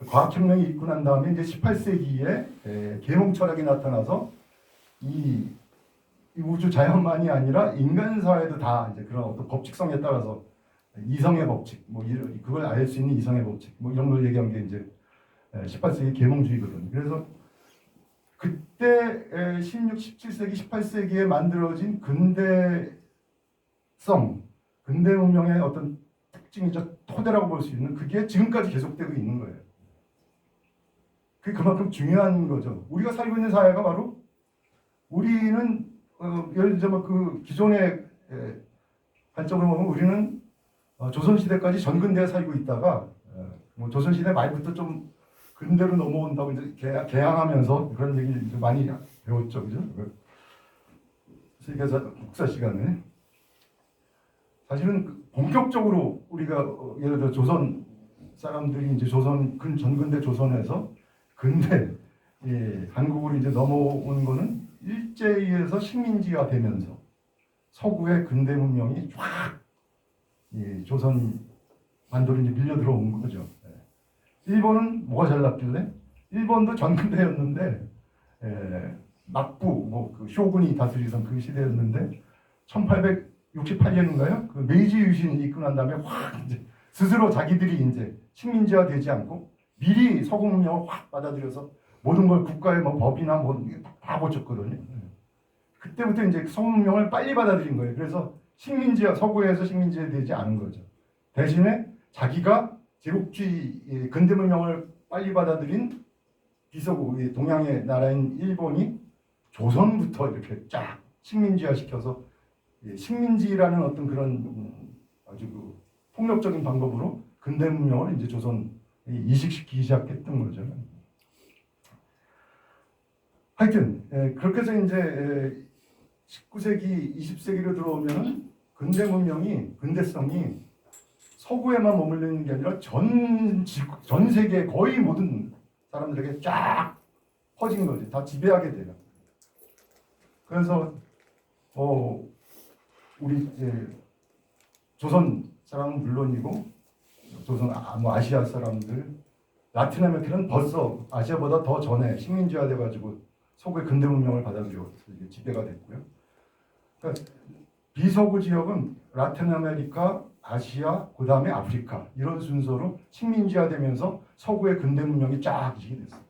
Speaker 1: 과학혁명이 있고 난 다음에 이제 18세기에 계몽 철학이 나타나서 이 우주 자연만이 아니라 인간 사회도 다 이제 그런 어떤 법칙성에 따라서 이성의 법칙, 뭐 그걸 알 수 있는 이성의 법칙, 뭐 이런 걸 얘기한 게 이제 18세기 계몽주의거든요. 그래서 그때 16, 17세기, 18세기에 만들어진 근대 문명의 어떤 특징이자 토대라고 볼 수 있는 그게 지금까지 계속되고 있는 거예요. 그게 그만큼 중요한 거죠. 우리가 살고 있는 사회가 바로 우리는 예를 들자면 그 기존의 관점으로 보면 우리는 조선시대까지 전근대에 살고 있다가 뭐 조선시대 말부터 좀 근대로 넘어온다고 이제 개항하면서 그런 얘기 많이 배웠죠, 그죠? 세계사 국사 시간에 사실은 본격적으로 우리가 예를 들어 조선 사람들이 이제 조선 전근대 조선에서 근대 한국으로 이제 넘어온 거는 일제에서 식민지화 되면서 서구의 근대 문명이 쫙 조선 반도로 이제 밀려 들어온 거죠. 일본은 뭐가 잘났길래? 일본도 전근대였는데 막부 그 쇼군이 다스리던 그 시대였는데 1868년인가요? 그 메이지 유신이 있고 난 다음에 확 이제 스스로 자기들이 이제 식민지화 되지 않고 미리 서구 문명을 확 받아들여서 모든 걸 국가의 뭐 법이나 뭐 다 고쳤거든요. 그때부터 이제 서구 문명을 빨리 받아들인 거예요. 그래서 식민지화 서구에서 식민지화 되지 않은 거죠. 대신에 자기가 제국주의 근대 문명을 빨리 받아들인 비서구 동양의 나라인 일본이 조선부터 이렇게 쫙 식민지화 시켜서 식민지라는 어떤 그런 아주 폭력적인 방법으로 근대 문명을 이제 조선 이식시키기 시작했던 거죠. 하여튼 그렇게 해서 이제 19세기, 20세기로 들어오면 근대 문명이 근대성이 서구에만 머물러 있는 게 아니라 전 세계 거의 모든 사람들에게 쫙 퍼진 거지. 다 지배하게 돼요. 그래서 우리 조선 사람은 물론이고 조선 아시아 사람들, 라틴 아메리카는 벌써 아시아보다 더 전에 식민지화 돼가지고 서구의 근대 문명을 받아들여서 지배가 됐고요. 그러니까 비서구 지역은 라틴 아메리카, 아시아, 그 다음에 아프리카 이런 순서로 식민지화되면서 서구의 근대 문명이 쫙 이식이 됐어요.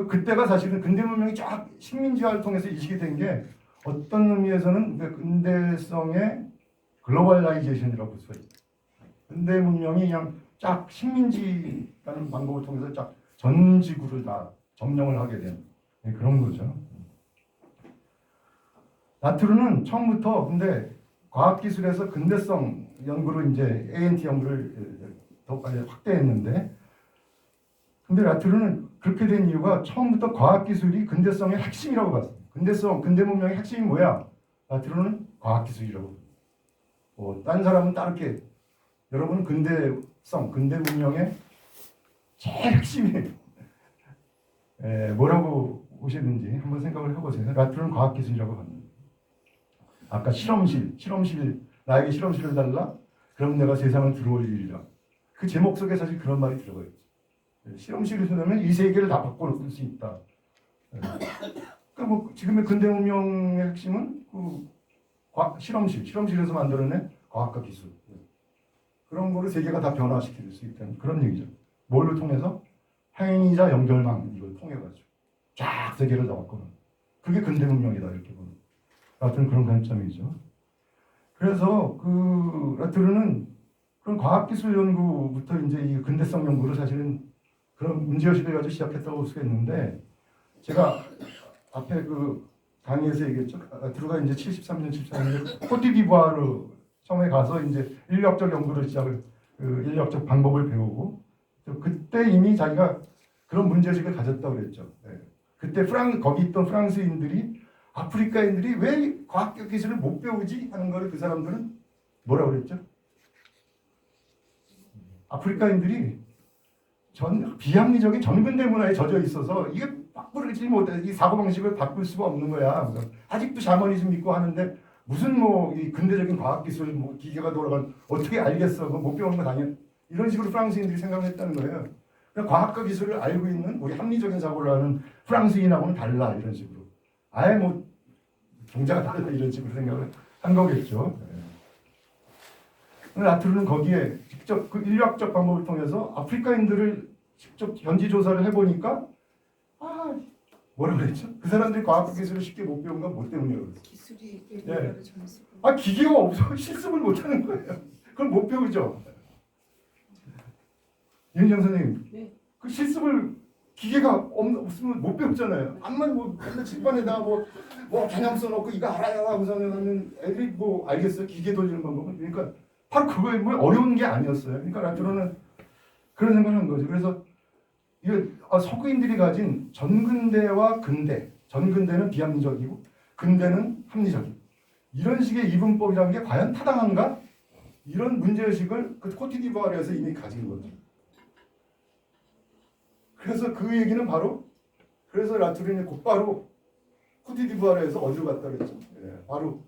Speaker 1: 그때가 사실은 근대 문명이 쫙 식민지화를 통해서 이식이 된 게 어떤 의미에서는 근대성의 글로벌라이제이션이라고 볼 수가 있어요. 근대 문명이 그냥 쫙 식민지라는 방법을 통해서 쫙 전 지구를 다 점령을 하게 된 그런 거죠. 나트루는 처음부터 근데 과학기술에서 근대성 연구를 이제 ANT 연구를 더 빨리 확대했는데, 근데 나트루는 그렇게 된 이유가 처음부터 과학기술이 근대성의 핵심이라고 봤어요. 근대 문명의 핵심이 뭐야? 나트루는 과학기술이라고. 다른 사람은 다르게. 여러분은 근대 문명의 제일 핵심이 뭐라고 보시는지 한번 생각을 해보세요. 나트루는 과학기술이라고 합니다. 아까 실험실, 나에게 실험실을 달라? 그럼 내가 세상을 들어올리리라. 그 제목 속에 사실 그런 말이 들어가 있죠. 실험실을 쓰려면 이 세계를 다 바꿔놓을 수 있다. 그러니까 지금의 근대 문명의 핵심은 실험실에서 만들어낸 과학과 기술. 그런 거를 세계가 다 변화시킬 수 있다는 그런 얘기죠. 뭘로 통해서? 행위자 연결망 이걸 통해가지고 쫙 세계를 다 바꿔놓은. 그게 근대 문명이다 이렇게 보는. 같은 그런 관점이죠. 그래서 라트르는 그런 과학기술 연구부터 이제 이 근대성 연구를 사실은 그런 문제의식을 가지고 시작했다고 볼 수가 있는데, 제가 앞에 강의에서 얘기했죠. 라트르가 이제 73년, 74년에 코트디부아르 처음에 가서 이제 인류학적 연구를 인류학적 방법을 배우고, 그때 이미 자기가 그런 문제의식을 가졌다고 그랬죠. 그때 거기 있던 프랑스인들이 아프리카인들이 왜 과학적 기술을 못 배우지 하는 거를 그 사람들은 뭐라고 그랬죠? 아프리카인들이 비합리적인 전근대 문화에 젖어 있어서 이게 바꾸지 못해, 이 사고방식을 바꿀 수가 없는 거야. 아직도 샤머니즘 믿고 하는데 무슨 이 근대적인 과학기술 기계가 돌아가면 어떻게 알겠어? 못 배우는 거 당연. 이런 식으로 프랑스인들이 생각을 했다는 거예요. 과학과 기술을 알고 있는 우리 합리적인 사고를 하는 프랑스인하고는 달라 이런 식으로. 아예 종자가 다르다 이런 식으로 생각을 한 거겠죠. 나트루는 거기에 직접 그 인류학적 방법을 통해서 아프리카인들을 직접 현지 조사를 해보니까 뭐라고 그랬죠? 그 사람들이 과학과 기술을 쉽게 못 배운 건 뭐 때문이에요?
Speaker 2: 기술이
Speaker 1: 기계가 없어 실습을 못하는 거예요. 그걸 못 배우죠. 윤정 선생님,
Speaker 2: 네.
Speaker 1: 그 실습을 기계가 없으면 못 배우잖아요. 암만 맨날 칠판에다 개념 써놓고 이거 알아요 하고서는 애들이 알겠어요? 기계 돌리는 방법은. 그러니까 바로 그거에 어려운 게 아니었어요. 그러니까 라트로는 그런 생각을 한 거죠. 그래서 이게 서구인들이 가진 전근대와 근대, 전근대는 비합리적이고 근대는 합리적이고 이런 식의 이분법이라는 게 과연 타당한가? 이런 문제의식을 그 코트디부아르에서 이미 가진 거죠. 그래서 그 얘기는 바로 그래서 라투르는 곧바로 코트디부아르에서 어디로 갔다 그랬죠. 바로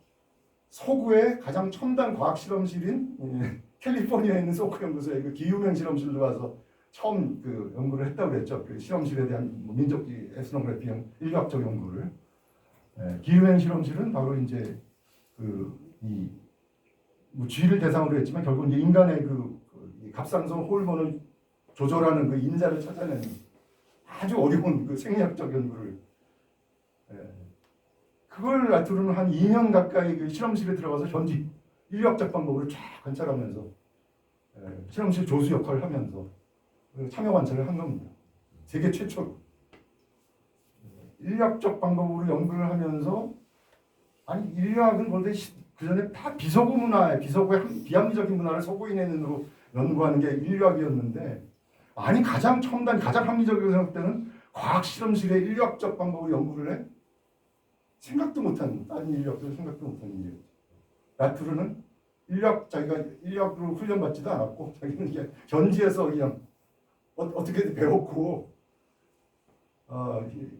Speaker 1: 서구의 가장 첨단 과학 실험실인 캘리포니아에 있는 소크 연구소에 그 기후명 실험실로 가서 처음 그 연구를 했다고 그랬죠. 그 실험실에 대한 민족 에스노그래피 인류학적 연구를. 기후행 실험실은 바로 이제 뭐 쥐를 대상으로 했지만 결국 이제 인간의 그 갑상선 호르몬을 조절하는 그 인자를 찾아내는 아주 어려운 그 생리학적 연구를 그걸 라투르는 한 2년 가까이 그 실험실에 들어가서 현지 인류학적 방법을 쫙 관찰하면서 실험실 조수 역할을 하면서 참여 관찰을 한 겁니다. 세계 최초로 인류학적 방법으로 연구를 하면서 아니 인류학은 원래 그 전에 다 비서구 문화에 비서구의 비합리적인 문화를 서구인으로 연구하는 게 인류학이었는데 아니 가장 첨단 가장 합리적이라고 생각되는 과학 실험실에 인류학적 방법으로 연구를 해 생각도 못한 다른 인류학도 생각도 못한 일이에요. 라투르는 자기가 인류학으로 훈련받지도 않았고 자기는 이게 현지에서 그냥 어떻게 배웠고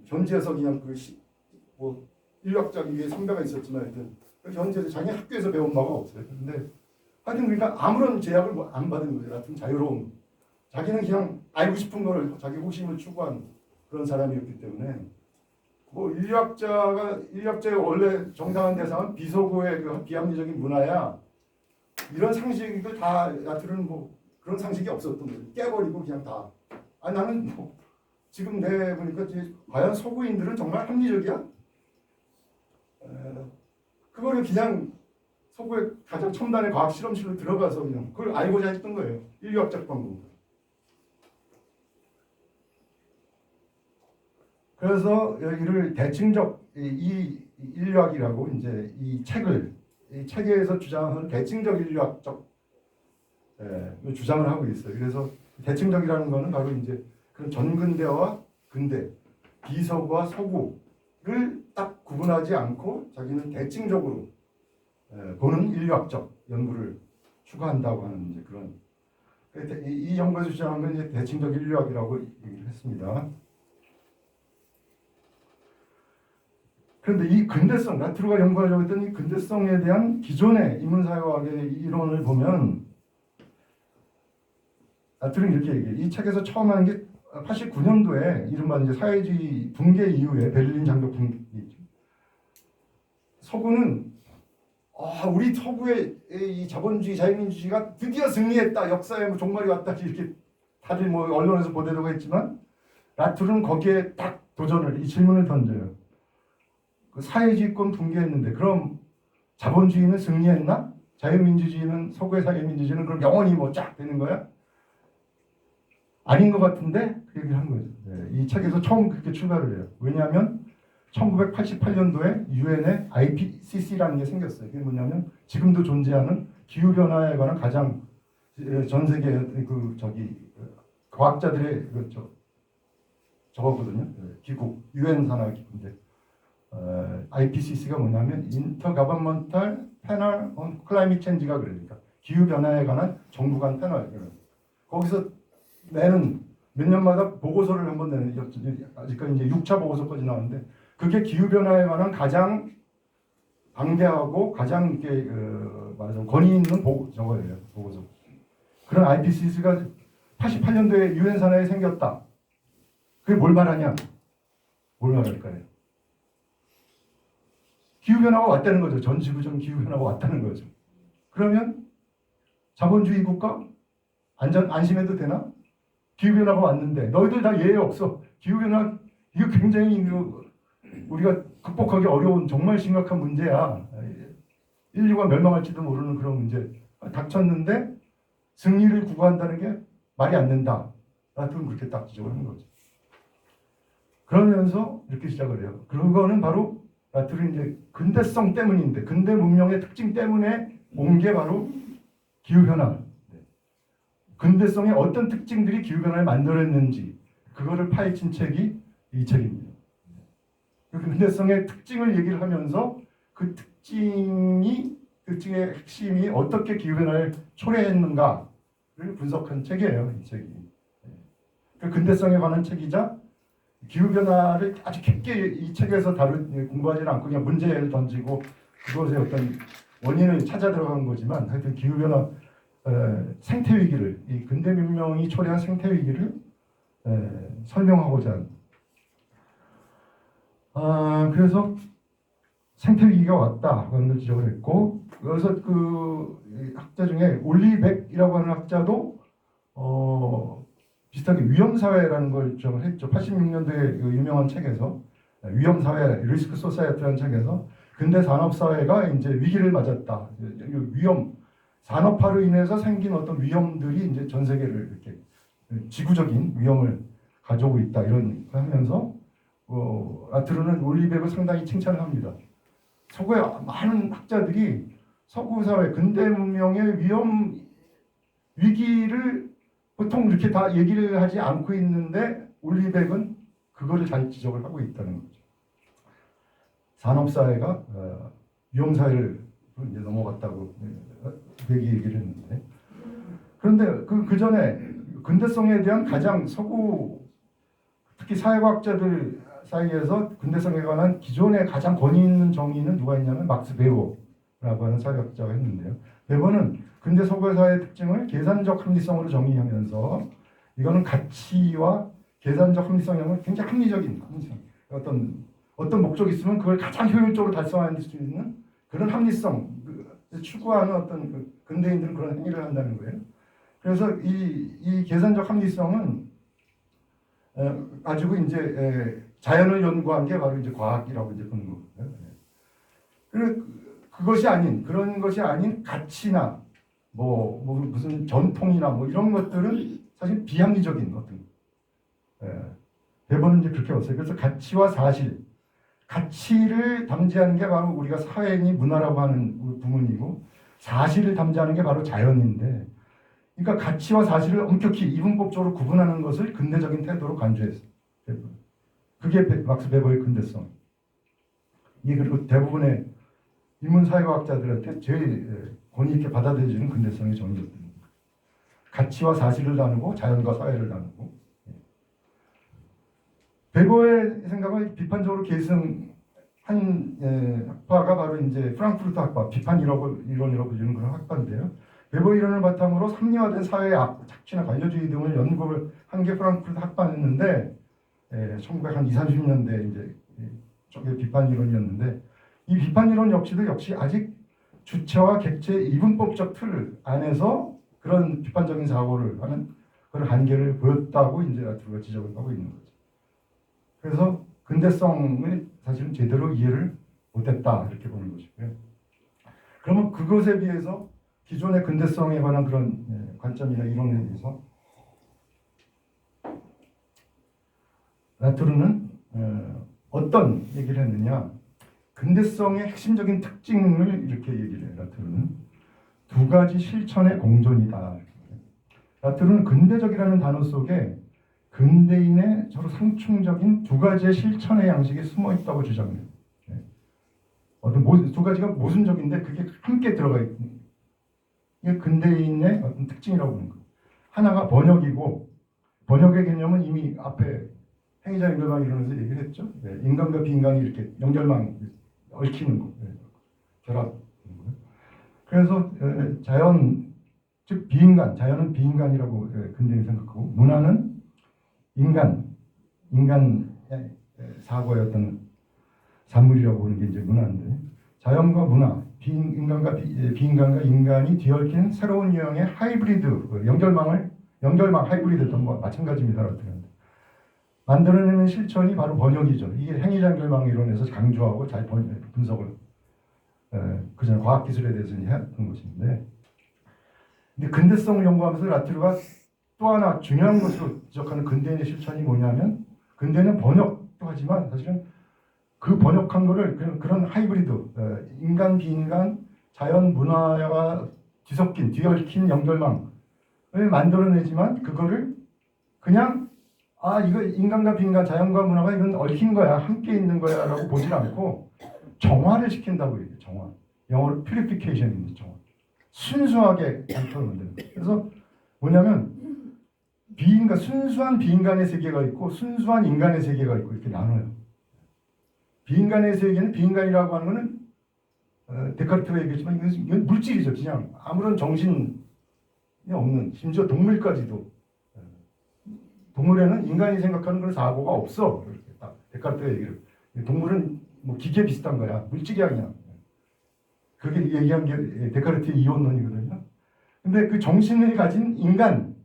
Speaker 1: 현지에서 그냥 뭐 인류학적인 선배가 있었지만 하여튼 현지에서 자기 학교에서 배운 바가 없어요. 근데 하여튼 그러니까 아무런 제약을 안 받은 거예요. 라투르는 자유로움. 자기는 그냥 알고 싶은 거를 자기 호심을 추구한 그런 사람이었기 때문에 뭐 인류학자의 원래 정당한 대상은 비서구의 그 비합리적인 문화야. 이런 상식을 다 라투르는 뭐 그런 상식이 없었던 거예요. 깨버리고 그냥 다. 나는 뭐 지금 내 보니까 과연 서구인들은 정말 합리적이야? 그거를 그냥 서구의 가장 첨단의 과학 실험실로 들어가서 그냥 그걸 알고자 했던 거예요. 인류학적 방법. 그래서 여기를 대칭적 이 인류학이라고 이제 이 책에서 주장하는 대칭적 인류학적 주장을 하고 있어요. 그래서 대칭적이라는 거는 바로 이제 그런 전근대와 근대, 비서구와 서구를 딱 구분하지 않고 자기는 대칭적으로 보는 인류학적 연구를 추구한다고 하는 이제 그런 이 연구에서 주장한 건 이제 대칭적 인류학이라고 얘기를 했습니다. 그런데 이 근대성, 라투르가 연구하려고 했던 이 근대성에 대한 기존의 인문사회학의 이론을 보면 라투르는 이렇게 얘기해요. 이 책에서 처음 하는 게 89년도에 이른바 이제 사회주의 붕괴 이후에 베를린 장벽 붕괴죠. 서구는 우리 서구의 이 자본주의 자유민주주의가 드디어 승리했다. 역사에 뭐 종말이 왔다. 이렇게 다들 뭐 언론에서 보도되고 했지만 라투르는 거기에 딱 이 질문을 던져요. 그 사회주의권 붕괴했는데 그럼 자본주의는 승리했나? 자유민주주의는 서구의 사회민주주의는 그럼 영원히 뭐 쫙 되는 거야? 아닌 것 같은데 그 얘기를 한 거죠. 이 책에서 처음 그렇게 출발을 해요. 왜냐하면 1988년도에 유엔의 IPCC라는 게 생겼어요. 그게 뭐냐면 지금도 존재하는 기후 변화에 관한 가장 전 세계 과학자들의 저거거든요. 기구 유엔 산하 기구인데 IPCC가 뭐냐면 Intergovernmental Panel on Climate Change가 그러니까 기후 변화에 관한 정부 간 패널. 거기서 내는 몇 년마다 보고서를 한번 내는 아직까지 이제 6차 보고서까지 나오는데 그게 기후 변화에 관한 가장 방대하고 가장 이렇게 말하자면 권위 있는 보고서. 그런 IPCC가 88년도에 유엔 산하에 생겼다. 그게 뭘 말하냐? 뭘 말할까요? 기후 변화가 왔다는 거죠. 전 지구적 기후 변화가 왔다는 거죠. 그러면 자본주의 국가 안심해도 되나? 기후 변화가 왔는데 너희들 다 예외 없어. 기후 변화 이거 굉장히 우리가 극복하기 어려운 정말 심각한 문제야. 인류가 멸망할지도 모르는 그런 문제 닥쳤는데 승리를 구가한다는 게 말이 안 된다. 라투르는 그렇게 딱 지적을 하는 거죠. 그러면서 이렇게 시작을 해요. 그거는 바로 라투르는 이제 근대성 때문인데 근대 문명의 특징 때문에 온 게 바로 기후변화. 근대성의 어떤 특징들이 기후변화를 만들어냈는지 그거를 파헤친 책이 이 책입니다. 그 근대성의 특징을 얘기를 하면서 그 특징의 핵심이 어떻게 기후변화를 초래했는가를 분석한 책이에요. 이 책이. 그 근대성에 관한 책이자 기후변화를 아주 깊게 이 책에서 공부하지는 않고 그냥 문제를 던지고 그것의 어떤 원인을 찾아 들어간 거지만 하여튼 기후변화 생태위기를 이 근대문명이 초래한 생태위기를 설명하고자 그래서 생태위기가 왔다 그런 걸 지적을 했고 그래서 그 학자 중에 올리백이라고 하는 학자도 비슷하게 위험사회라는 걸 주장을 했죠. 86년도에 그 유명한 책에서 위험사회, 리스크 소사이어티라는 책에서 근대 산업사회가 이제 위기를 맞았다. 위험, 산업화로 인해서 생긴 어떤 위험들이 이제 전 세계를 이렇게 지구적인 위험을 가져오고 있다. 이런 하면서 라트르는 올리백을 상당히 칭찬을 합니다. 서구의 많은 학자들이 서구 사회, 근대 문명의 위기를 보통 이렇게 다 얘기를 하지 않고 있는데 올리백은 그거를 잘 지적을 하고 있다는 거죠. 산업사회가 위험사회를 이제 넘어갔다고 얘기를 했는데 그런데 그 전에 근대성에 대한 가장 서구 특히 사회과학자들 사이에서 근대성에 관한 기존의 가장 권위 있는 정의는 누가 있냐면 막스 베버라고 하는 사회학자가 했는데요. 베버는 근대 서구의 사회의 특징을 계산적 합리성으로 정의하면서 이거는 가치와 계산적 합리성이라는 굉장히 합리적인 합리성. 어떤 목적이 있으면 그걸 가장 효율적으로 달성할 수 있는 그런 합리성 추구하는 어떤 근대인들은 그런 행위를 한다는 거예요. 그래서 이 계산적 합리성은 가지고 이제 자연을 연구한 게 바로 이제 과학이라고 이제 보는 거거든요. 그런 것이 아닌 가치나 무슨 전통이나 이런 것들은 사실 비합리적인 어떤 베버는 이제 그렇게 봤어요. 그래서 가치와 사실, 가치를 담지하는 게 바로 우리가 사회니 문화라고 하는 부문이고 사실을 담지하는 게 바로 자연인데, 그러니까 가치와 사실을 엄격히 이분법적으로 구분하는 것을 근대적인 태도로 간주했어요. 그게 막스 베버의 근대성. 이게 그리고 대부분의 인문사회과학자들한테 제일 권위 있게 받아들여지는 근대성의 정의였습니다. 가치와 사실을 나누고 자연과 사회를 나누고. 베버의 생각을 비판적으로 계승한 학파가 바로 이제 프랑크푸르트 학파, 비판 이론이라고 불리는 그런 학파인데요. 베버 이론을 바탕으로 합리화된 사회의 악, 착취나 관료주의 등을 연구를 한 게 프랑크푸르트 학파였는데, 1930년대 이제 쪽의 비판 이론이었는데, 이 비판 이론 역시 아직 주체와 객체의 이분법적 틀 안에서 그런 비판적인 사고를 하는 그런 한계를 보였다고 이제 라트르가 지적을 하고 있는 거죠. 그래서 근대성을 사실은 제대로 이해를 못했다 이렇게 보는 것이고요. 그러면 그것에 비해서 기존의 근대성에 관한 그런 관점이나 이론에 대해서 라트르는 어떤 얘기를 했느냐? 근대성의 핵심적인 특징을 이렇게 얘기를 해요. 라트르는 두 가지 실천의 공존이다. 라트르는 근대적이라는 단어 속에 근대인의 서로 상충적인 두 가지의 실천의 양식이 숨어 있다고 주장해요. 두 가지가 모순적인데 그게 함께 들어가 있는 이게 근대인의 어떤 특징이라고 보는 거예요. 하나가 번역이고, 번역의 개념은 이미 앞에 행위자 연결망 이론에서 얘기를 했죠. 인간과 비인간이 이렇게 연결망 얽히는 거, 결합. 그래서 자연, 즉 비인간, 자연은 비인간이라고 근대인이 생각하고, 문화는 인간의 사고의 어떤 산물이라고 보는 게 이제 문화인데, 자연과 문화, 비인간과 인간이 뒤얽힌 새로운 유형의 하이브리드, 연결망 하이브리드도 마찬가지입니다. 만들어내는 실천이 바로 번역이죠. 이게 행위자 연결망 이론에서 강조하고 잘 분석을 그전 과학기술에 대해서 했던 것인데, 근데 근대성을 연구하면서 라트르가 또 하나 중요한 것으로 지적하는 근대인의 실천이 뭐냐면, 근대는 번역도 하지만 사실은 그 번역한 거를 그런 하이브리드, 인간, 비인간, 자연, 문화가 뒤섞인, 뒤얽힌 연결망을 만들어내지만 그거를 그냥 아 이거 인간과 비인간, 자연과 문화가 이건 얽힌 거야, 함께 있는 거야라고 보질 않고 정화를 시킨다고 얘기해요. 정화. 영어로 purification입니다. 정화. 순수하게 양쪽을 만드는 거예요. 그래서 뭐냐면 비인간, 순수한 비인간의 세계가 있고 순수한 인간의 세계가 있고 이렇게 나눠요. 비인간의 세계는, 비인간이라고 하는 거는 데카르트가 얘기했지만 이건 물질이죠. 그냥 아무런 정신이 없는, 심지어 동물까지도, 동물에는 인간이 생각하는 그런 사고가 없어. 이렇게 딱 데카르트가 얘기를. 동물은 뭐 기계 비슷한 거야. 물질이 아니야. 그게 얘기한 게 데카르트의 이원론이거든요. 근데 그 정신을 가진 인간은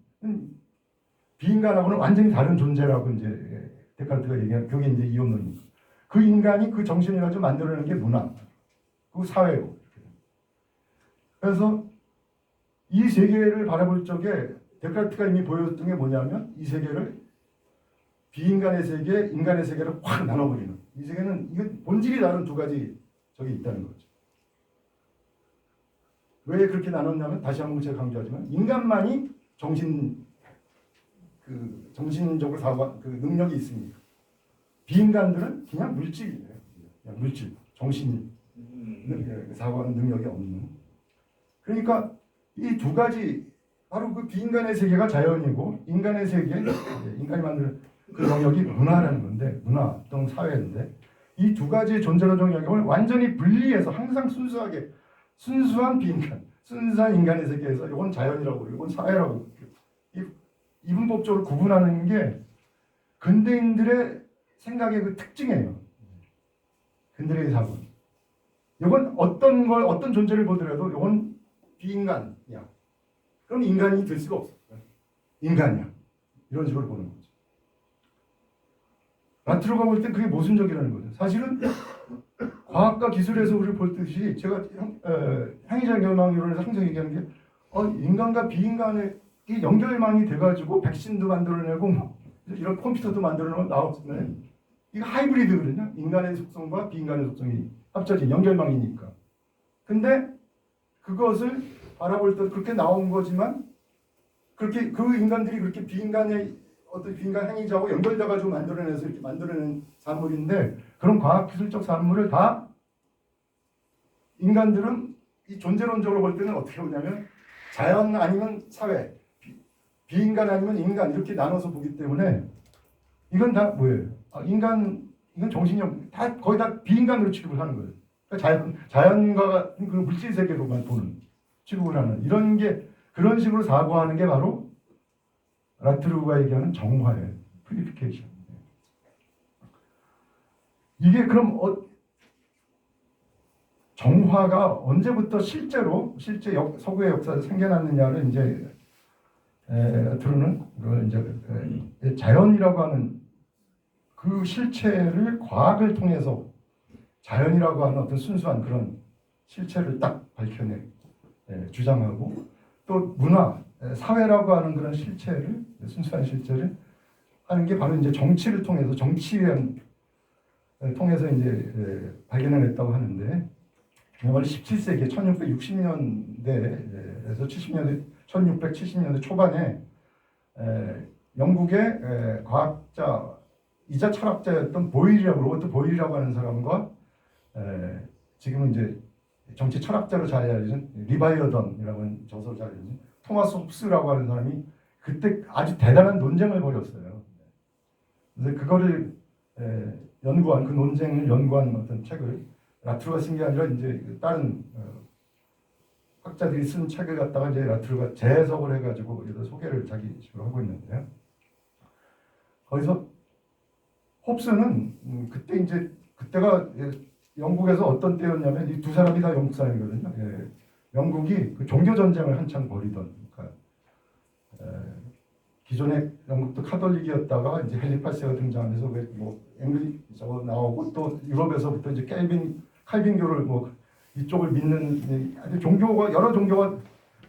Speaker 1: 비인간하고는 완전히 다른 존재라고 이제 데카르트가 얘기한, 그게 이제 이원론입니다. 그 인간이 그 정신을 가지고 만들어내는 게 문화, 그 사회고. 그래서 이 세계를 바라볼 적에 데카르트가 이미 보여줬던 게 뭐냐면 이 세계를 비인간의 세계, 인간의 세계를 확 나눠버리는. 이 세계는 이게 본질이 다른 두 가지 저기 있다는 거죠. 왜 그렇게 나눴냐면 다시 한번 제가 강조하지만 인간만이 정신적으로 사고 그 능력이 있습니다. 비인간들은 그냥 물질이에요. 그냥 물질, 정신 사고하는 능력이 없는. 그러니까 이 두 가지, 바로 그 비인간의 세계가 자연이고 인간의 세계, 인간이 만드는 그 영역이 문화라는 건데, 문화 또는 사회인데, 이 두 가지의 존재론적 영역을 완전히 분리해서 항상 순수하게, 순수한 비인간, 순수한 인간의 세계에서 이건 자연이라고, 이건 사회라고 이분법적으로 구분하는 게 근대인들의 생각의 그 특징이에요. 근대의 사고. 이건 어떤 존재를 보더라도 이건 비인간이야. 그럼 인간이 될 수가 없어. 인간이야. 이런 식으로 보는 거죠. 라트로가 볼 땐 그게 모순적이라는 거죠. 사실은 과학과 기술에서 우리를 볼 듯이 제가 향이장 결망이론에서 항상 얘기하는 게 인간과 비인간의 이 연결망이 돼가지고 백신도 만들어내고 뭐 이런 컴퓨터도 만들어내고 나오잖아요. 이거 하이브리드거든요. 인간의 속성과 비인간의 속성이 합쳐진 연결망이니까. 근데 그것을 바라볼 때 그렇게 나온 거지만 그렇게 그 인간들이 그렇게 비인간의 어떤 비인간 행위자하고 연결돼가지고 만들어내서 이렇게 만들어낸 산물인데 그런 과학기술적 산물을 다 인간들은 이 존재론적으로 볼 때는 어떻게 보냐면 자연 아니면 사회, 비인간 아니면 인간 이렇게 나눠서 보기 때문에 이건 다 뭐예요? 이건 정신력 다 거의 다 비인간으로 취급을 하는 거예요. 그러니까 자연과 같은 그 물질 세계로만 보는 취급을 하는 이런 게 그런 식으로 사고하는 게 바로 라트루가 얘기하는 정화예요. 퓨리피케이션. 이게 그럼 정화가 언제부터 실제 서구의 역사에서 생겨났느냐를 이제 라트루는 이제 자연이라고 하는 그 실체를 과학을 통해서 자연이라고 하는 어떤 순수한 그런 실체를 딱 밝혀내 주장하고 또 문화, 사회라고 하는 그런 실체를 순수한 실체를 하는 게 바로 이제 정치를 통해서 정치위원 통해서 이제 발견해냈다고 하는데 바로 17세기 1660년대에서 1670년대 초반에 영국의 과학자이자 철학자였던 로버트 보일이라고 하는 사람과 지금은 이제 정치 철학자로 잘 알려진 리바이어던이라고 하는 저서로 잘 알려진 토마스 홉스라고 하는 사람이 그때 아주 대단한 논쟁을 벌였어요. 그래서 그거를 연구한 그 논쟁을 연구한 어떤 책을 라트루가 쓴 게 아니라 이제 다른 학자들이 쓴 책을 갖다가 이제 라트루가 재해석을 해가지고 여기다 소개를 자기 식으로 하고 있는데요. 거기서 홉스는 그때가 영국에서 어떤 때였냐면 이 두 사람이 다 영국 사람이거든요. 영국이 그 종교 전쟁을 한창 벌이던, 그러니까 기존의 영국도 카톨릭이었다가 이제 헬리파스가 등장하면서 앵글리 저거 나오고 또 유럽에서부터 이제 칼빈교를 이쪽을 믿는 종교가 여러 종교가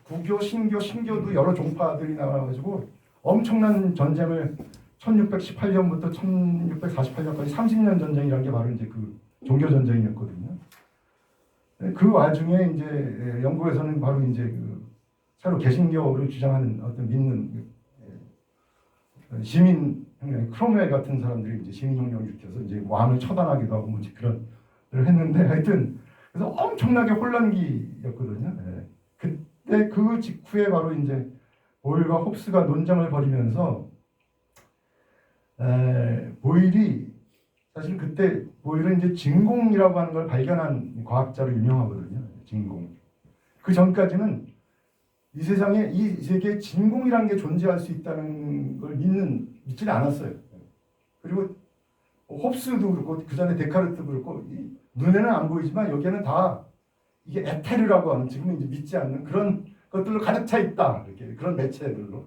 Speaker 1: 구교, 신교도 여러 종파들이 나와가지고 엄청난 전쟁을 1618년부터 1648년까지 30년 전쟁이라는 게 바로 이제 그 종교 전쟁이었거든요. 그 와중에 이제 영국에서는 바로 이제 그 새로 개신교를 주장하는 어떤 믿는 시민 크롬웰 같은 사람들이 이제 시민혁명을 일으켜서 이제 왕을 처단하기도 하고 뭐 이제 그런 일을 했는데 하여튼 그래서 엄청나게 혼란기였거든요. 예. 그때 그 직후에 바로 이제 보일과 홉스가 논쟁을 벌이면서 보일이 사실 그때 보일은 이제 진공이라고 하는 걸 발견한 과학자로 유명하거든요. 진공. 그 전까지는 이 세상에 이 세계에 진공이라는 게 존재할 수 있다는 걸 믿지는 않았어요. 그리고 홉스도 그렇고 그 전에 데카르트도 그렇고 눈에는 안 보이지만 여기에는 다 이게 에테르라고 하는 지금은 이제 믿지 않는 그런 것들로 가득 차 있다. 이렇게 그런 매체들로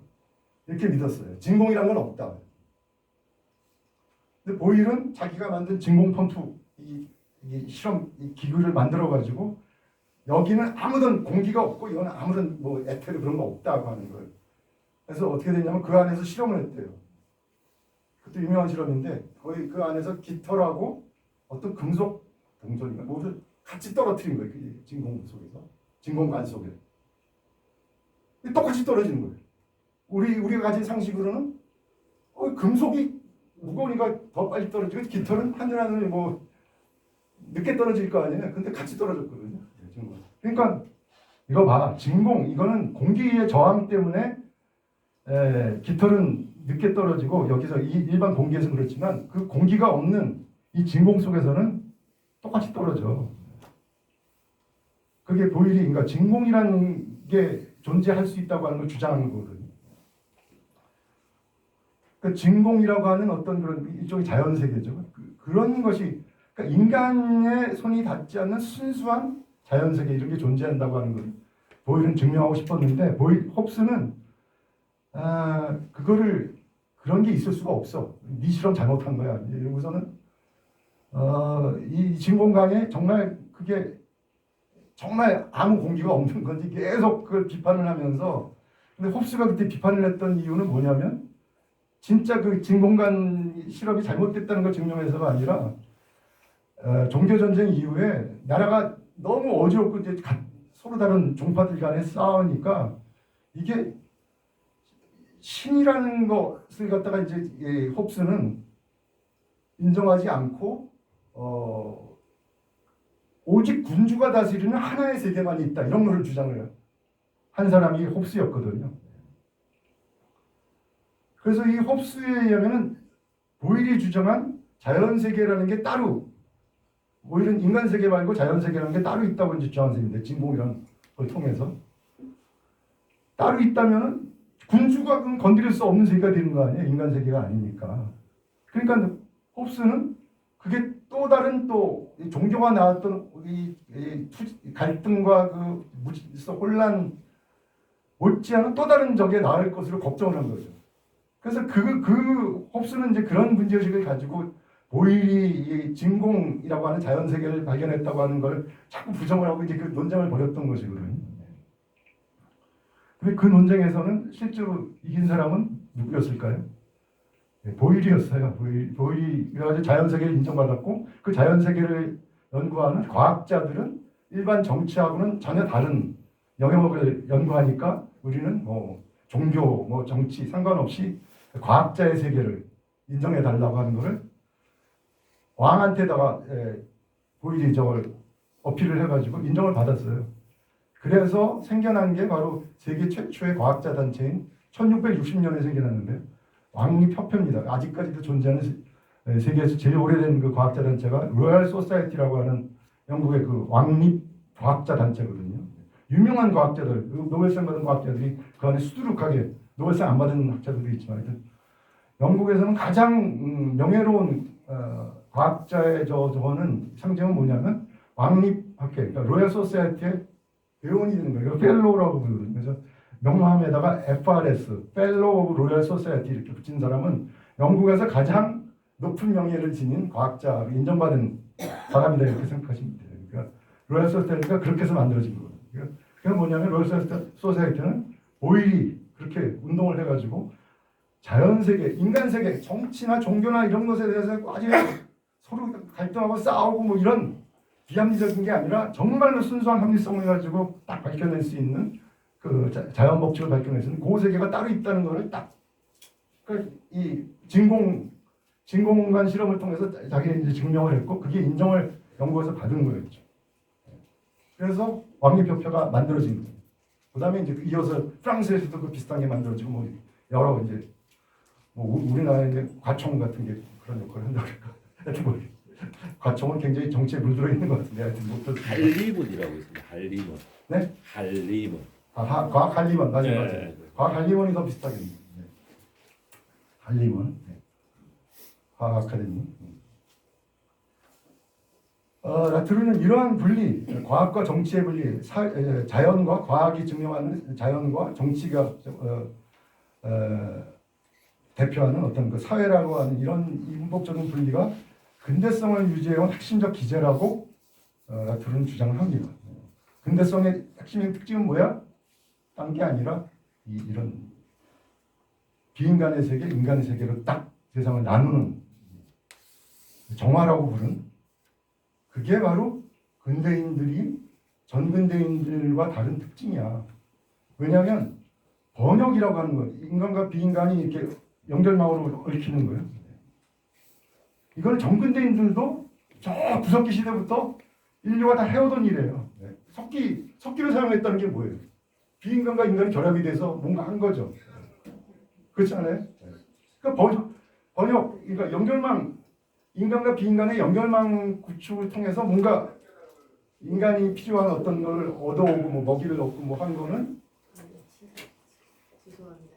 Speaker 1: 이렇게 믿었어요. 진공이라는 건 없다. 근데 보일은 자기가 만든 진공 펌프 이 실험 이 기구를 만들어 가지고 여기는 아무런 공기가 없고 이거는 아무런 뭐 에테르 그런 거 없다고 하는 거예요. 그래서 어떻게 됐냐면 그 안에서 실험을 했대요. 그것도 유명한 실험인데 거의 그 안에서 깃털하고 어떤 금속 동전인가 뭐를 같이 떨어뜨린 거예요. 그 진공 속에서 진공관 속에 똑같이 떨어지는 거예요. 우리가 가진 상식으로는 금속이 무거우니까 더 빨리 떨어지고 깃털은 하늘 뭐 늦게 떨어질 거 아니에요. 근데 같이 떨어졌거든요. 그러니까 이거 봐. 진공 이거는 공기의 저항 때문에 깃털은 늦게 떨어지고 여기서 일반 공기에서는 그렇지만 그 공기가 없는 이 진공 속에서는 똑같이 떨어져. 그게 보일이 그러니까 진공이라는 게 존재할 수 있다고 하는 걸 주장하는 거거든요. 그러니까 진공이라고 하는 어떤 그런 일종의 자연 세계죠. 그런 것이 그러니까 인간의 손이 닿지 않는 순수한 자연 세계 이런 게 존재한다고 하는 걸 보일은 증명하고 싶었는데 홉스는 그거를 그런 게 있을 수가 없어. 네 실험 잘못한 거야. 이러고서는 이 진공관에 정말 그게 정말 아무 공기가 없는 건지 계속 그걸 비판을 하면서 근데 홉스가 그때 비판을 했던 이유는 뭐냐면 진짜 그 진공관 실험이 잘못됐다는 걸 증명해서가 아니라 종교전쟁 이후에 나라가 너무 어지럽고 이제 서로 다른 종파들 간에 싸우니까 이게 신이라는 것을 갖다가 이제 홉스는 인정하지 않고 오직 군주가 다스리는 하나의 세계만 있다 이런 걸 주장을 한 사람이 홉스였거든요. 그래서 이 홉스에 의하면은 보일이 주장한 자연 세계라는 게 따로 보일은 인간 세계 말고 자연 세계라는 게 따로 있다고 이제 주장한 셈인데 진공이라는 걸 통해서 따로 있다면은 군주가 건드릴 수 없는 세계가 되는 거 아니에요? 인간 세계가 아니니까. 그러니까 홉스는 그게 또 다른 또 종교가 나왔던 이 갈등과 그 무질서 혼란 못지않은 또 다른 적에 나을 것으로 걱정을 한 거죠. 그래서 그 홉스는 이제 그런 문제의식을 가지고 보일이 이 진공이라고 하는 자연 세계를 발견했다고 하는 걸 자꾸 부정을 하고 이제 그 논쟁을 벌였던 것이거든요. 근데 그 논쟁에서는 실제로 이긴 사람은 누구였을까요? 보일이었어요. 보일이 그래가지고 자연 세계를 인정받았고 그 자연 세계를 연구하는 과학자들은 일반 정치하고는 전혀 다른 영역을 연구하니까 우리는 뭐 종교, 뭐 정치 상관없이 과학자의 세계를 인정해 달라고 하는 것을 왕한테다가 보일이 저걸 어필을 해가지고 인정을 받았어요. 그래서 생겨난 게 바로 세계 최초의 과학자 단체인 1660년에 생겨났는데 왕립협회입니다. 아직까지도 존재하는 세계에서 제일 오래된 그 과학자 단체가 로얄 소사이티라고 하는 영국의 그 왕립 과학자 단체거든요. 유명한 과학자들, 노벨상 받은 과학자들이 그 안에 수두룩하게 노벨상 안 받은 학자들도 있지만 영국에서는 가장 명예로운 과학자의 저거는 상징은 뭐냐면 왕립학회, 그러니까 로얄 소사이티의 회원이 되는 거예요. 펠로우라고 부르거든요. 그래서 명함에다가 FRS, Fellow of Royal Society 이렇게 붙인 사람은 영국에서 가장 높은 명예를 지닌 과학자 인정받은 사람이다 이렇게 생각하시면 돼요. 그러니까 로얄 소사이티가 그렇게 해서 만들어진 거예요. 그게 뭐냐면 로얄 소사이티는 보일이 그렇게 운동을 해가지고 자연 세계, 인간 세계, 정치나 종교나 이런 것에 대해서 아주 서로 갈등하고 싸우고 뭐 이런 비합리적인 게 아니라 정말로 순수한 합리성을 가지고 딱 밝혀낼 수 있는 그 자연 법칙을 밝혀낼 수 있는 그 세계가 따로 있다는 것을 딱 이 진공관 실험을 통해서 자기는 이제 증명을 했고 그게 인정을 연구에서 받은 거였죠. 그래서 왕립협회가 만들어진 거예요. 그다음에 이제 이어서 프랑스에서도 그 비슷한 게 만들어지고 뭐 여러 이제 뭐 우리나라에 이제 과총 같은 게 그런 역할을 한다고 할까. 하여튼 뭐 과총은 굉장히 정치에 물들어 있는 것 같은데 하여튼 못 들었습니다.
Speaker 2: 한리본이라고 있습니다. 한리본.
Speaker 1: 네?
Speaker 2: 한리본.
Speaker 1: 과학 한림원 맞아요.
Speaker 2: 네.
Speaker 1: 맞아요. 과학 한림원이 더 비슷하겠네요. 네. 한림원. 네. 과학 아카데미. 라트르는 이러한 분리, 과학과 정치의 분리, 자연과 과학이 증명하는 자연과 정치가 대표하는 어떤 그 사회라고 하는 이런 이분법적인 분리가 근대성을 유지해온 핵심적 기제라고 라트르는 주장을 합니다. 근대성의 핵심적인 특징은 뭐야? 딴 게 아니라 이런 비인간의 세계, 인간의 세계로 딱 세상을 나누는 정화라고 부른 그게 바로 근대인들이 전근대인들과 다른 특징이야. 왜냐하면 번역이라고 하는 거, 인간과 비인간이 이렇게 연결망으로 얽히는 거예요. 이걸 전근대인들도 저 구석기 시대부터 인류가 다 해오던 일이에요. 석기를 사용했다는 게 뭐예요? 비인간과 인간이 결합이 돼서 뭔가 한 거죠. 그렇지 않아요? 그러니까 번역, 그러니까 연결망, 인간과 비인간의 연결망 구축을 통해서 뭔가 인간이 필요한 어떤 걸 얻어오고 뭐 먹이를 얻고 뭐 하는 거는
Speaker 3: 죄송합니다.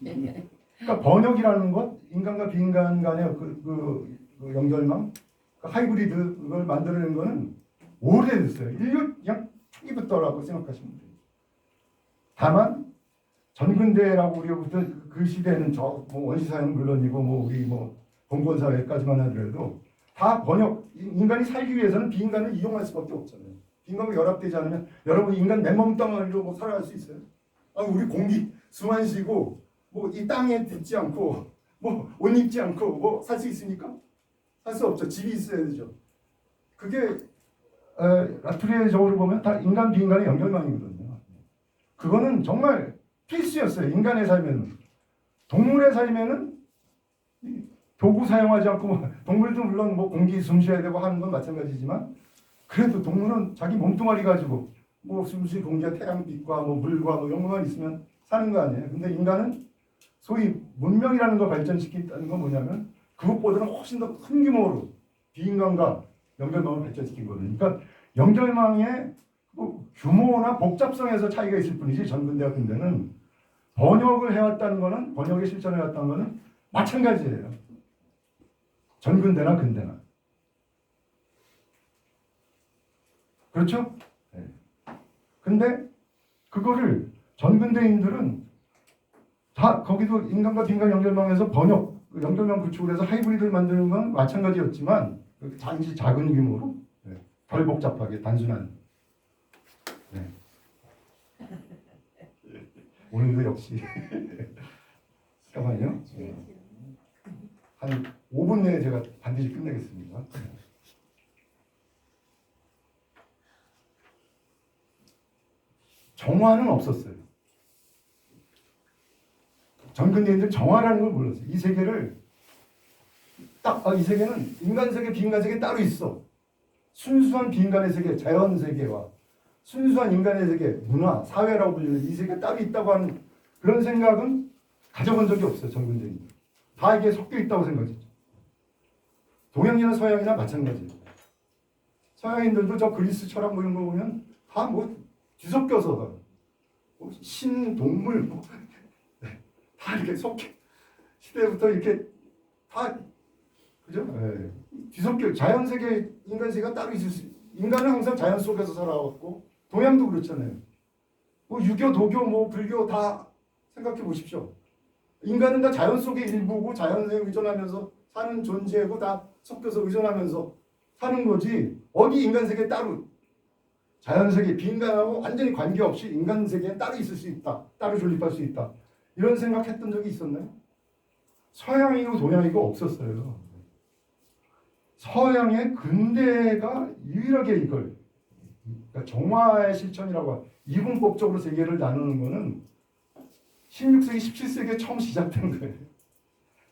Speaker 1: 그러니까 번역이라는 것, 인간과 비인간 간의 그 연결망, 그 하이브리드 그걸 만들어낸 거는 오래됐어요. 인류 그냥 초기부터라고 생각하시면 돼요. 다만 전근대라고 우리가 보던 그 시대에는 저 뭐 원시사회는 물론이고 뭐 우리 뭐 봉건사회까지만 하더라도 다 번역, 인간이 살기 위해서는 비인간을 이용할 수밖에 없잖아요. 비인간과 연합되지 않으면 여러분 인간 맨몸 덩어리로 뭐 살아갈 수 있어요? 우리 공기 숨 안 쉬고 뭐 이 땅에 딛지 않고 뭐 옷 입지 않고 뭐 살 수 있습니까? 살 수 없죠. 집이 있어야 되죠. 그게 라트리에적으로 보면 다 인간 비인간의 연결망이거든요. 그거는 정말 필수였어요. 인간의 삶에는. 동물의 삶에는 도구 사용하지 않고 동물도 물론 뭐 공기 숨 쉬어야 되고 하는 건 마찬가지지만 그래도 동물은 자기 몸뚱아리 가지고 뭐 숨쉬 공기와 태양빛과 뭐 물과 뭐 이런 것만 있으면 사는 거 아니에요. 근데 인간은 소위 문명이라는 걸 발전시켰다는 건 뭐냐면 그것보다는 훨씬 더 큰 규모로 비인간과 연결망을 발전시킨 거거든요. 그러니까 연결망의 뭐 규모나 복잡성에서 차이가 있을 뿐이지 전근대와 근대는 번역을 해왔다는 거는 번역에 실천해왔다는 거는 마찬가지예요. 전근대나 근대나. 그렇죠? 네. 근데 그거를 전근대인들은 다 거기도 인간과 비인간 연결망에서 번역, 연결망 구축을 해서 하이브리드를 만드는 건 마찬가지였지만 단지 작은 규모로 덜 복잡하게 단순한. 네. 오늘도 역시 잠깐만요. 한 5분 내에 제가 반드시 끝내겠습니다. 정화는 없었어요. 전근대인들 정화라는 걸 몰랐어요. 이 세계를 이 세계는 인간 세계, 비인간 세계 따로 있어. 순수한 비인간의 세계, 자연 세계와 순수한 인간의 세계, 문화, 사회라고 불리는 이 세계가 따로 있다고 하는 그런 생각은 가져본 적이 없어요. 전근대인들. 다 이게 섞여 있다고 생각했죠. 동양이나 서양이나 마찬가지예요. 서양인들도 저 그리스 철학 뭐 이런 거 보면 다 뭐 뒤섞여서 뭐 신, 동물 뭐 다 이렇게 섞여 시대부터 이렇게 다 그죠? 네. 뒤섞여 자연 세계, 인간 세계가 따로 있을 수. 인간은 항상 자연 속에서 살아왔고 동양도 그렇잖아요. 뭐 유교, 도교, 뭐 불교 다 생각해 보십시오. 인간은 다 자연 속의 일부고 자연에 의존하면서 사는 존재고 다 섞여서 의존하면서 사는 거지. 어디 인간 세계 따로 자연 세계 비인간하고 완전히 관계없이 인간 세계에 따로 있을 수 있다. 따로 존립할 수 있다. 이런 생각했던 적이 있었나요? 서양이고 동양이고 없었어요. 서양의 근대가 유일하게 이걸 그러니까 정화의 실천이라고 이분법적으로 세계를 나누는 거는 16세기, 17세기에 처음 시작된 거예요.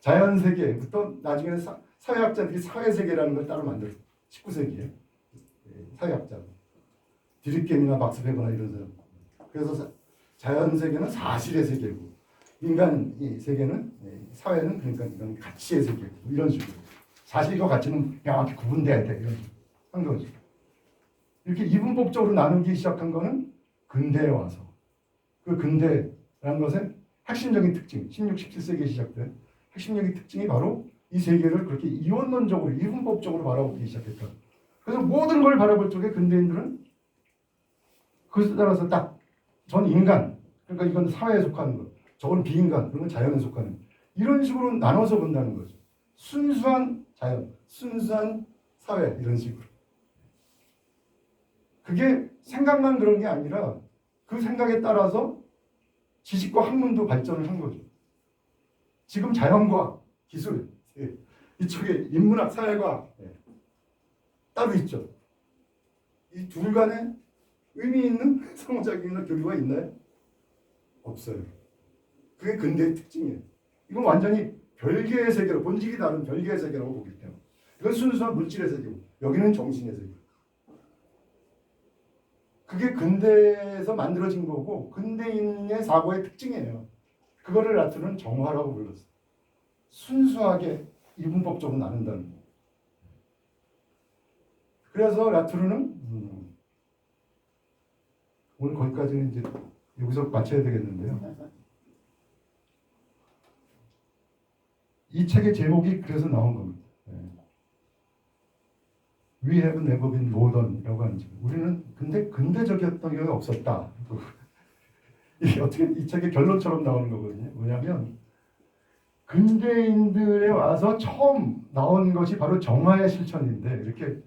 Speaker 1: 자연 세계부터 나중에는 사회학자들이 사회 세계라는 걸 따로 만들었어요. 19세기에 사회학자 디립겐이나 박스베거나 이런 사람. 그래서 자연 세계는 사실의 세계고 인간 세계는 사회는 그러니까 이건 가치의 세계고 이런 식으로 사실과 가치는 명확히 구분돼야 돼 이런 식으로 한 거죠. 이렇게 이분법적으로 나누기 시작한 거는 근대에 와서 그 근대라는 것의 핵심적인 특징 16, 17세기에 시작된 핵심적인 특징이 바로 이 세계를 그렇게 이원론적으로 이분법적으로 바라보기 시작했다. 그래서 모든 걸 바라볼 적에 근대인들은 그것에 따라서 딱 전 인간 그러니까 이건 사회에 속하는 것 저건 비인간 그건 자연에 속하는 것 이런 식으로 나눠서 본다는 거죠. 순수한 자연 순수한 사회 이런 식으로 그게 생각만 그런 게 아니라 그 생각에 따라서 지식과 학문도 발전을 한 거죠. 지금 자연과학, 기술 이쪽에 인문학, 사회과학 따로 있죠. 이 둘 간에 의미 있는 상호작용이나 교류가 있나요? 없어요. 그게 근대의 특징이에요. 이건 완전히 별개의 세계로 본질이 다른 별개의 세계라고 보기 때문에 이건 순수한 물질의 세계고 여기는 정신의 세계. 그게 근대에서 만들어진 거고 근대인의 사고의 특징이에요. 그거를 라트는 정화라고 불렀어요. 순수하게 이분법적으로 나눈다는 거. 그래서 라트르는 오늘 거기까지는 이제 여기서 마쳐야 되겠는데요. 이 책의 제목이 그래서 나온 겁니다. We have never been modern이라고 하는 책. 우리는 근데 근대적이었던 경우가 없었다. 이게 어떻게 이 책의 결론처럼 나오는 거거든요. 뭐냐면 근대인들에 와서 처음 나온 것이 바로 정화의 실천인데 이렇게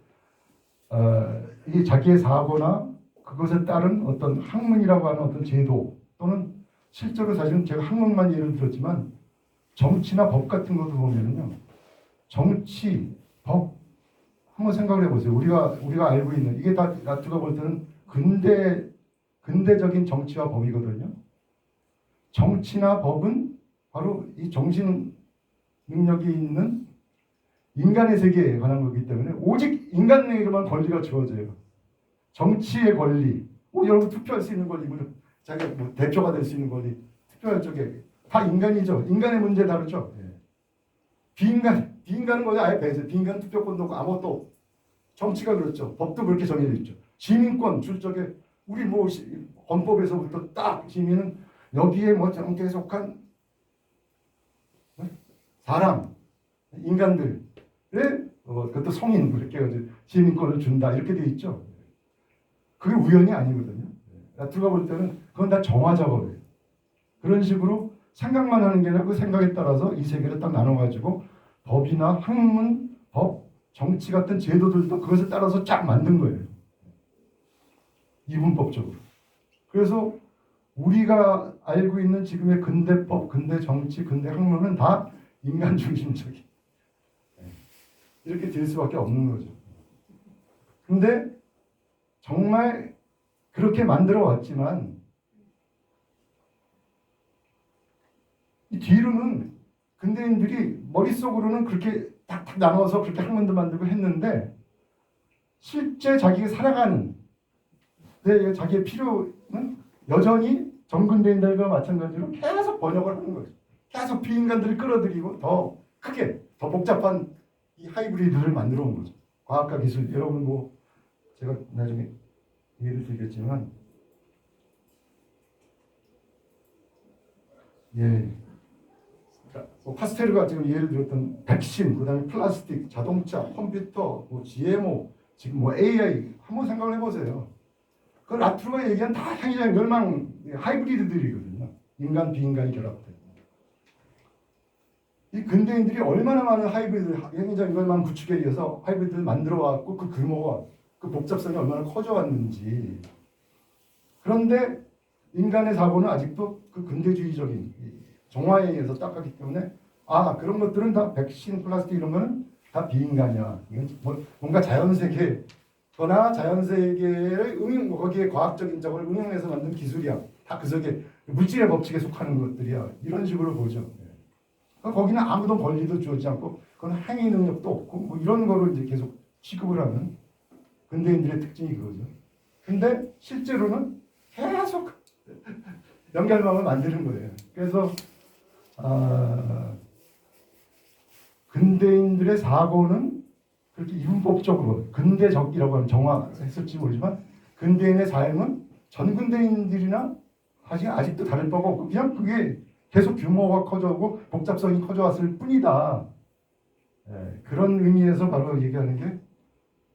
Speaker 1: 이 자기의 사고나 그것에 따른 어떤 학문이라고 하는 어떤 제도 또는 실제로 사실은 제가 학문만 예를 들었지만 정치나 법 같은 것도 보면은요 정치, 법 한번 생각을 해보세요. 우리가 알고 있는 이게 다 라트가 볼 때는 근대적인 정치와 법이거든요. 정치나 법은 바로 이 정신 능력이 있는 인간의 세계에 관한 거기 때문에 오직 인간에게만 권리가 주어져요. 정치의 권리, 여러분 투표할 수 있는 권리, 자기가 뭐 대표가 될 수 있는 권리, 투표할 적에 다 인간이죠. 인간의 문제 다르죠. 비인간은 거의 아예 배제. 비인간 투표권도 없고 아무것도 없고. 정치가 그렇죠. 법도 그렇게 정해져 있죠. 시민권 줄 적에 우리 뭐 헌법에서부터 딱 시민은 여기에 뭐 정치에 속한 사람, 인간들의 그것도 성인 그렇게 시민권을 준다 이렇게 돼 있죠. 그게 우연이 아니거든요. 라트가 볼 때는 그건 다 정화 작업이에요. 그런 식으로 생각만 하는 게 아니라 그 생각에 따라서 이 세계를 딱 나눠가지고 법이나 학문, 법, 정치 같은 제도들도 그것에 따라서 쫙 만든 거예요. 이분법적으로. 그래서 우리가 알고 있는 지금의 근대법, 근대 정치, 근대 학문은 다 인간 중심적인 이렇게 될 수밖에 없는 거죠. 근데 정말 그렇게 만들어 왔지만 이 뒤로는 근대인들이 머릿속으로는 그렇게 탁탁 나눠서 그렇게 학문도 만들고 했는데 실제 자기가 살아가는 자기의 필요는 여전히 정근대인들과 마찬가지로 계속 번역을 하는 거죠. 계속 비인간들을 끌어들이고 더 크게 더 복잡한 이 하이브리드를 만들어 온 거죠. 과학과 기술 여러분 뭐 제가 나중에 예를 들겠지만 뭐 파스테르가 지금 예를 들었던 백신, 그다음에 플라스틱, 자동차, 컴퓨터, 뭐 GMO, 지금 뭐 AI 한번 생각을 해보세요. 그 라트루가 얘기한 다 향이장 멸망 하이브리드들이거든요. 인간 비인간이 결합된. 이 근대인들이 얼마나 많은 하이브리드, 향이장 멸망 구축에 의해서 하이브리드를 만들어 왔고 그 규모가 그 복잡성이 얼마나 커져 왔는지. 그런데 인간의 사고는 아직도 그 근대주의적인 정화에 의해서 딱하기 때문에 그런 것들은 다 백신, 플라스틱 이런 거는 다 비인간이야. 이건 뭔가 자연세계거나 자연세계를 거기에 과학적인 적을 응용해서 만든 기술이야. 다 그 속에 물질의 법칙에 속하는 것들이야. 이런 식으로 보죠. 그러니까 거기는 아무도 권리도 주어지지 않고 그건 행위 능력도 없고 뭐 이런 거를 이제 계속 취급을 하는 근대인들의 특징이 그거죠. 근데 실제로는 계속 연결망을 만드는 거예요. 그래서 근대인들의 사고는 그렇게 이분법적으로 근대적이라고 하면 정화했을지 모르지만 근대인의 삶은 전 근대인들이나 아직도 다를 바가 없고 그냥 그게 계속 규모가 커져오고 복잡성이 커져왔을 뿐이다. 그런 의미에서 바로 얘기하는 게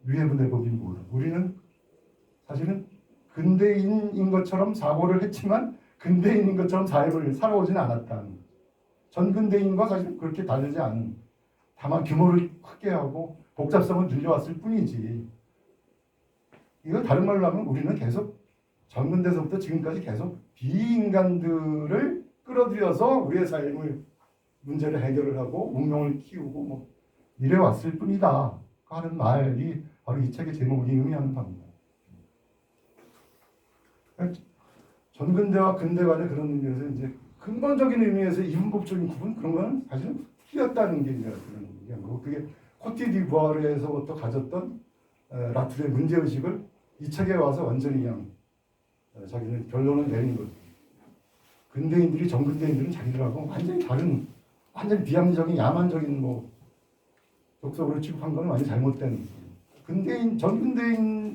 Speaker 1: 류해부 내법인 우리는 사실은 근대인인 것처럼 사고를 했지만 근대인인 것처럼 삶을 살아오지는 않았다. 전근대인과 사실 그렇게 다르지 않은 다만 규모를 크게 하고 복잡성을 늘려왔을 뿐이지. 이거 다른 말로 하면 우리는 계속 전근대에서부터 지금까지 계속 비인간들을 끌어들여서 우리의 삶을 문제를 해결을 하고 운명을 키우고 뭐 이래 왔을 뿐이다 하는 말이 바로 이 책의 제목이 의미하는 바입니다. 전근대와 근대 간의 그런 의미에서 이제 근본적인 의미에서 이분법적인 구분 그런 거는 사실은 틀렸다는 게 이제 그런 얘기고 그게 코티디부아르에서부터 가졌던 라툴의 문제의식을 이 책에 와서 완전히 그냥 자기는 결론을 내린 거죠. 근대인들이 전근대인들은 자기들하고 완전히 다른 완전히 비합리적인 야만적인 뭐 독서를 취급한 건 완전히 잘못된 근대인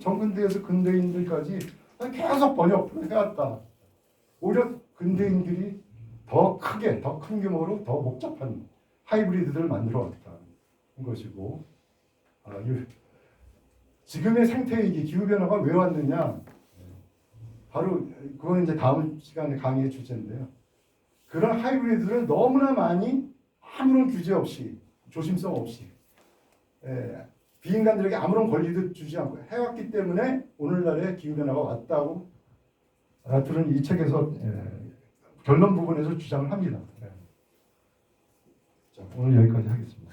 Speaker 1: 전근대에서 근대인들까지 계속 번역을 해왔다. 오히려 근대인들이 더 크게 더 큰 규모로 더 복잡한 하이브리드들을 만들어 왔다는 것이고 지금의 생태위기 기후변화가 왜 왔느냐 바로 그건 이제 다음 시간에 강의의 주제인데요. 그런 하이브리드를 너무나 많이 아무런 규제 없이 조심성 없이 비인간들에게 아무런 권리도 주지 않고 해왔기 때문에 오늘날의 기후변화가 왔다고 라툴은 이 책에서 결론 부분에서 주장을 합니다. 자, 오늘 여기까지 하겠습니다.